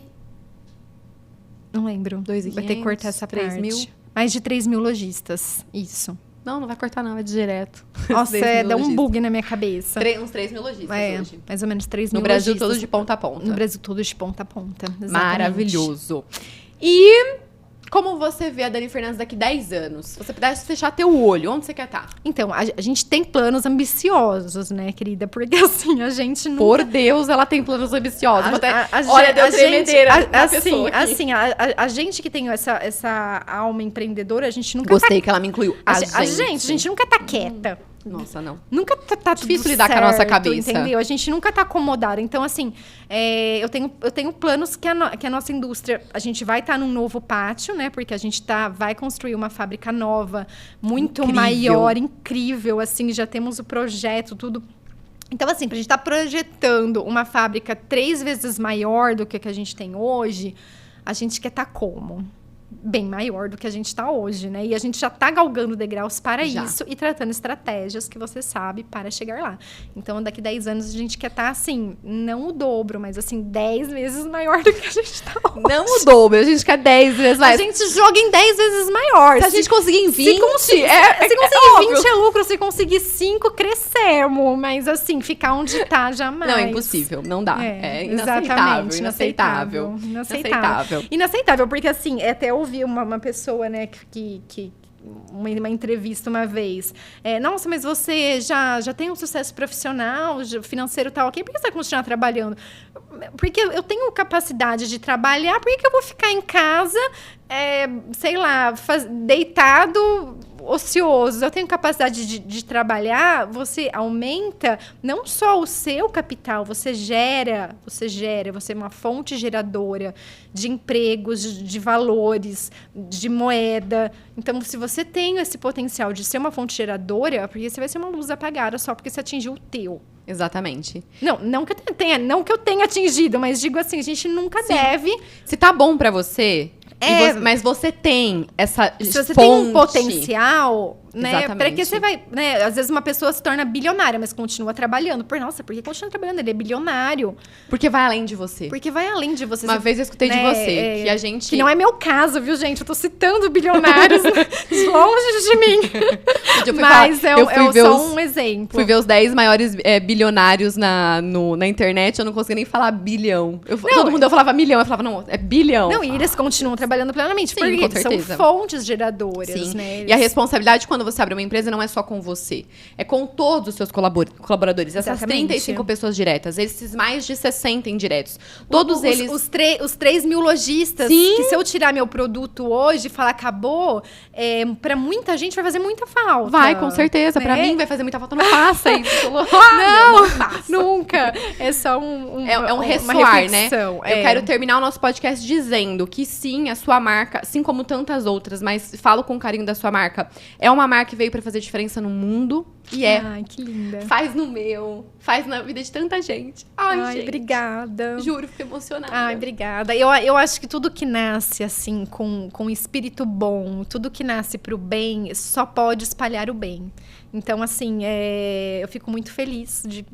Não lembro. 2.500, Vai ter que cortar essa 3 parte. mil? Mais de 3 mil lojistas. Isso. Não vai cortar não, é direto. Nossa, 3 mil dá um lojistas. bug na minha cabeça. Uns 3 mil lojistas hoje. Mais ou menos 3 No mil Brasil lojistas. todo de ponta a ponta. No Brasil todo de ponta a ponta. Exatamente. Maravilhoso. E como você vê a Dani Fernandes daqui 10 anos? Se você pudesse fechar teu olho, onde você quer estar? Então, a gente tem planos ambiciosos, né, querida? Porque assim, a gente nunca... Por Deus, ela tem planos ambiciosos. Olha, deu tremedeira na assim, pessoa aqui. assim, a gente que tem essa alma empreendedora, a gente nunca Gostei que ela me incluiu. A gente nunca tá quieta. Nossa, não. Nunca tá Difícil tudo lidar com a nossa certo, cabeça. Entendeu? A gente nunca tá acomodada. Então, assim, eu tenho planos que a nossa indústria... A gente vai estar num novo pátio, né? Porque a gente vai construir uma fábrica nova, muito Incrível. maior, incrível. Assim, já temos o projeto, tudo... Então, assim, pra gente estar projetando uma fábrica 3 vezes maior do que a gente tem hoje, a gente quer estar como? Bem maior do que a gente está hoje, né? E a gente já está galgando degraus para isso e tratando estratégias que você sabe para chegar lá. Então, daqui 10 anos, a gente quer estar, assim, não o dobro, mas, assim, 10 vezes maior do que a gente está hoje. Não o dobro, a gente quer 10 vezes mais. A gente joga em 10 vezes maior. Se a gente conseguir em 20, se conseguir óbvio. 20 é lucro, se conseguir 5, crescemos. Mas, assim, ficar onde está, jamais. Não, é impossível, não dá. É exatamente, inaceitável. Inaceitável, porque, assim, até ouvi uma pessoa, né, uma entrevista uma vez. Nossa, mas você já tem um sucesso profissional, financeiro tal, ok? Por que você vai continuar trabalhando? Porque eu tenho capacidade de trabalhar, por que eu vou ficar em casa, sei lá, deitado, ocioso? Eu tenho capacidade de trabalhar, você aumenta não só o seu capital, você é uma fonte geradora de empregos, de valores, de moeda. Então, se você tem esse potencial de ser uma fonte geradora, porque você vai ser uma luz apagada só porque você atingiu o teu. Exatamente. Não que eu tenha atingido, mas digo assim, a gente nunca deve... Se tá bom pra você, mas você tem essa fonte... Se você tem um potencial, né? Exatamente. Pra que você vai... Né? Às vezes uma pessoa se torna bilionária, mas continua trabalhando. Nossa, por que continua trabalhando? Ele é bilionário. Porque vai além de você. Porque vai além de você. Uma vez eu escutei de você, que a gente... Que não é meu caso, viu, gente? Eu tô citando bilionários longe de mim. Mas só um exemplo. Fui ver os 10 maiores bilionários na internet, eu não conseguia nem falar bilhão. Todo mundo eu falava milhão, eu falava, não, é bilhão. Não, e eles continuam trabalhando plenamente, Sim, porque com eles certeza. são fontes geradoras, Sim. né? E a responsabilidade quando você abre uma empresa não é só com você, é com todos os seus colaboradores. Essas Exatamente. 35 pessoas diretas, esses mais de 60 indiretos. Todos eles... Os 3 mil lojistas, Sim. que se eu tirar meu produto hoje e falar acabou, pra muita gente vai fazer muita falta. Vai, com certeza. Né? Pra mim vai fazer muita falta. Não faça isso. Não faça. Nunca. É só um uma ressoar, né? reflexão. Eu quero terminar o nosso podcast dizendo que sim, a sua marca, assim como tantas outras, mas falo com carinho da sua marca, é uma marca que veio pra fazer diferença no mundo e Ai, que linda. faz no meu, faz na vida de tanta gente. Ai, gente. Obrigada. Juro, fico emocionada. Ai, obrigada. Eu acho que tudo que nasce, assim, com espírito bom, tudo que nasce pro bem, só pode espalhar o bem. Então, assim, eu fico muito feliz de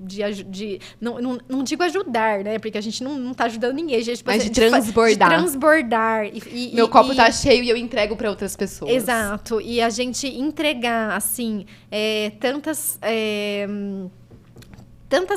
não digo ajudar, né? Porque a gente não tá ajudando ninguém. Gente, mas de transbordar. De transbordar. Meu copo tá cheio e eu entrego pra outras pessoas. Exato. E a gente entregar, assim, tantas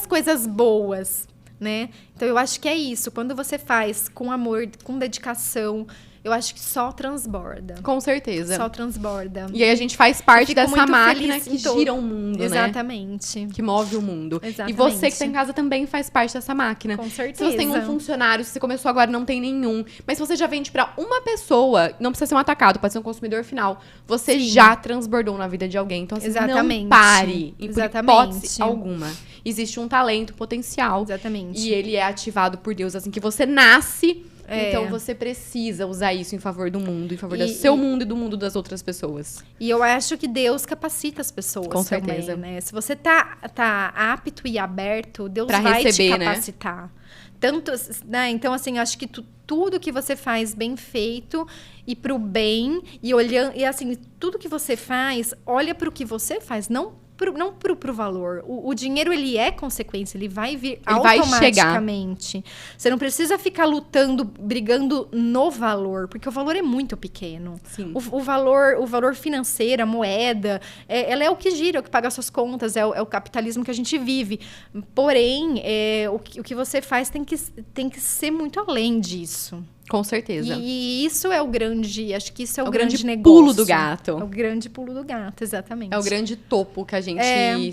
coisas boas, né? Então, eu acho que é isso. Quando você faz com amor, com dedicação, eu acho que só transborda. Com certeza. Só transborda. E aí a gente faz parte dessa máquina que então, gira o mundo, exatamente. né? Que move o mundo. Exatamente. E você que tá em casa também faz parte dessa máquina. Com certeza. Se você tem um funcionário, se você começou agora não tem nenhum, mas se você já vende pra uma pessoa, não precisa ser um atacado, pode ser um consumidor final, você já transbordou na vida de alguém. Então, assim, não pare, por hipótese alguma. Existe um talento potencial. Exatamente. E ele é ativado por Deus assim que você nasce. Então você precisa usar isso em favor do mundo, em favor do seu mundo e do mundo das outras pessoas. E eu acho que Deus capacita as pessoas. Com certeza. Também, né? Se você tá apto e aberto, Deus pra vai receber, te capacitar. Né? Tanto, né? Então, assim, eu acho que tudo que você faz bem feito e pro bem, e olhando, e assim, tudo que você faz, olha pro que você faz, não pro valor. O dinheiro, ele é consequência, ele vai vir automaticamente. Vai chegar. Você não precisa ficar lutando, brigando no valor, porque o valor é muito pequeno. Sim. O valor financeiro, a moeda, ela é o que gira, é o que paga as suas contas, é o capitalismo que a gente vive. Porém, o que você faz tem que ser muito além disso. Com certeza. E isso é acho que isso é o grande negócio. Pulo do gato. É o grande pulo do gato, exatamente. É o grande topo que a gente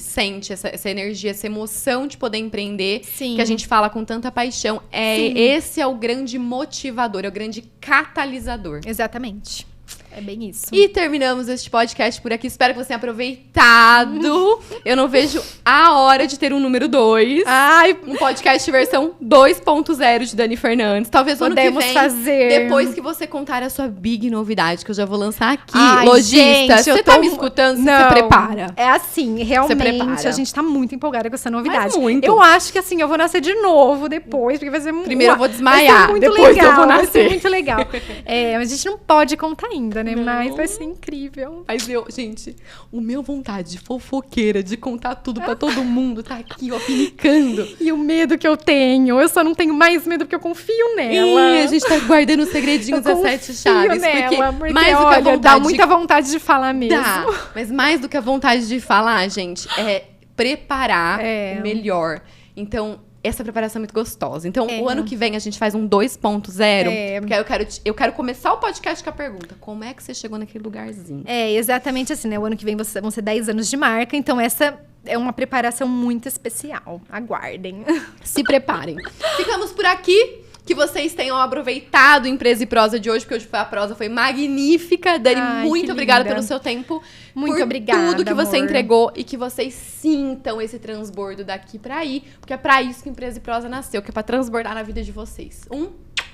sente, essa energia, essa emoção de poder empreender. Sim. Que a gente fala com tanta paixão. Esse é o grande motivador, é o grande catalisador. Exatamente. É bem isso. E terminamos este podcast por aqui. Espero que você tenha aproveitado. Eu não vejo a hora de ter um número 2. Um podcast versão 2.0 de Dani Fernandes. Talvez ano que vem, fazer. Depois que você contar a sua big novidade, que eu já vou lançar aqui. Lojista, gente, você tá me escutando? Você prepara. É assim, realmente, a gente tá muito empolgada com essa novidade. Mas muito. Eu acho que assim, eu vou nascer de novo depois, porque vai ser muito... Primeiro eu vou desmaiar, depois legal, eu vou nascer. Vai ser muito legal. Mas a gente não pode contar ainda, né? Mas vai ser incrível. Mas gente, o meu vontade de fofoqueira, de contar tudo pra todo mundo, tá aqui, ó, pinicando. E o medo que eu tenho, eu só não tenho mais medo porque eu confio nela. E a gente tá guardando os segredinhos das 7 chaves. Porque mais do que a vontade dá muita vontade de falar mesmo. Mas mais do que a vontade de falar, gente, é preparar o melhor. Então, essa preparação é muito gostosa. Então, o ano que vem a gente faz um 2.0. Porque aí eu quero começar o podcast com a pergunta: como é que você chegou naquele lugarzinho? Exatamente assim, né? O ano que vem vão ser 10 anos de marca. Então, essa é uma preparação muito especial. Aguardem. Se preparem. Ficamos por aqui. Que vocês tenham aproveitado o Empresa e Prosa de hoje, porque hoje a prosa foi magnífica. Dani, muito obrigada pelo seu tempo. Muito obrigada, tudo que você entregou e que vocês sintam esse transbordo daqui pra aí. Porque é pra isso que Empresa e Prosa nasceu, que é pra transbordar na vida de vocês. Um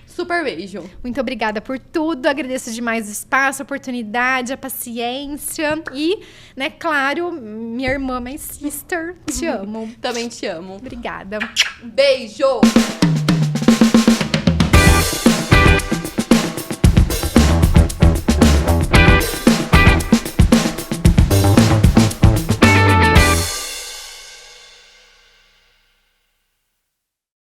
super beijo. Muito obrigada por tudo. Agradeço demais o espaço, a oportunidade, a paciência. E, né, claro, minha irmã, my sister, te amo. Também te amo. Obrigada. Beijo!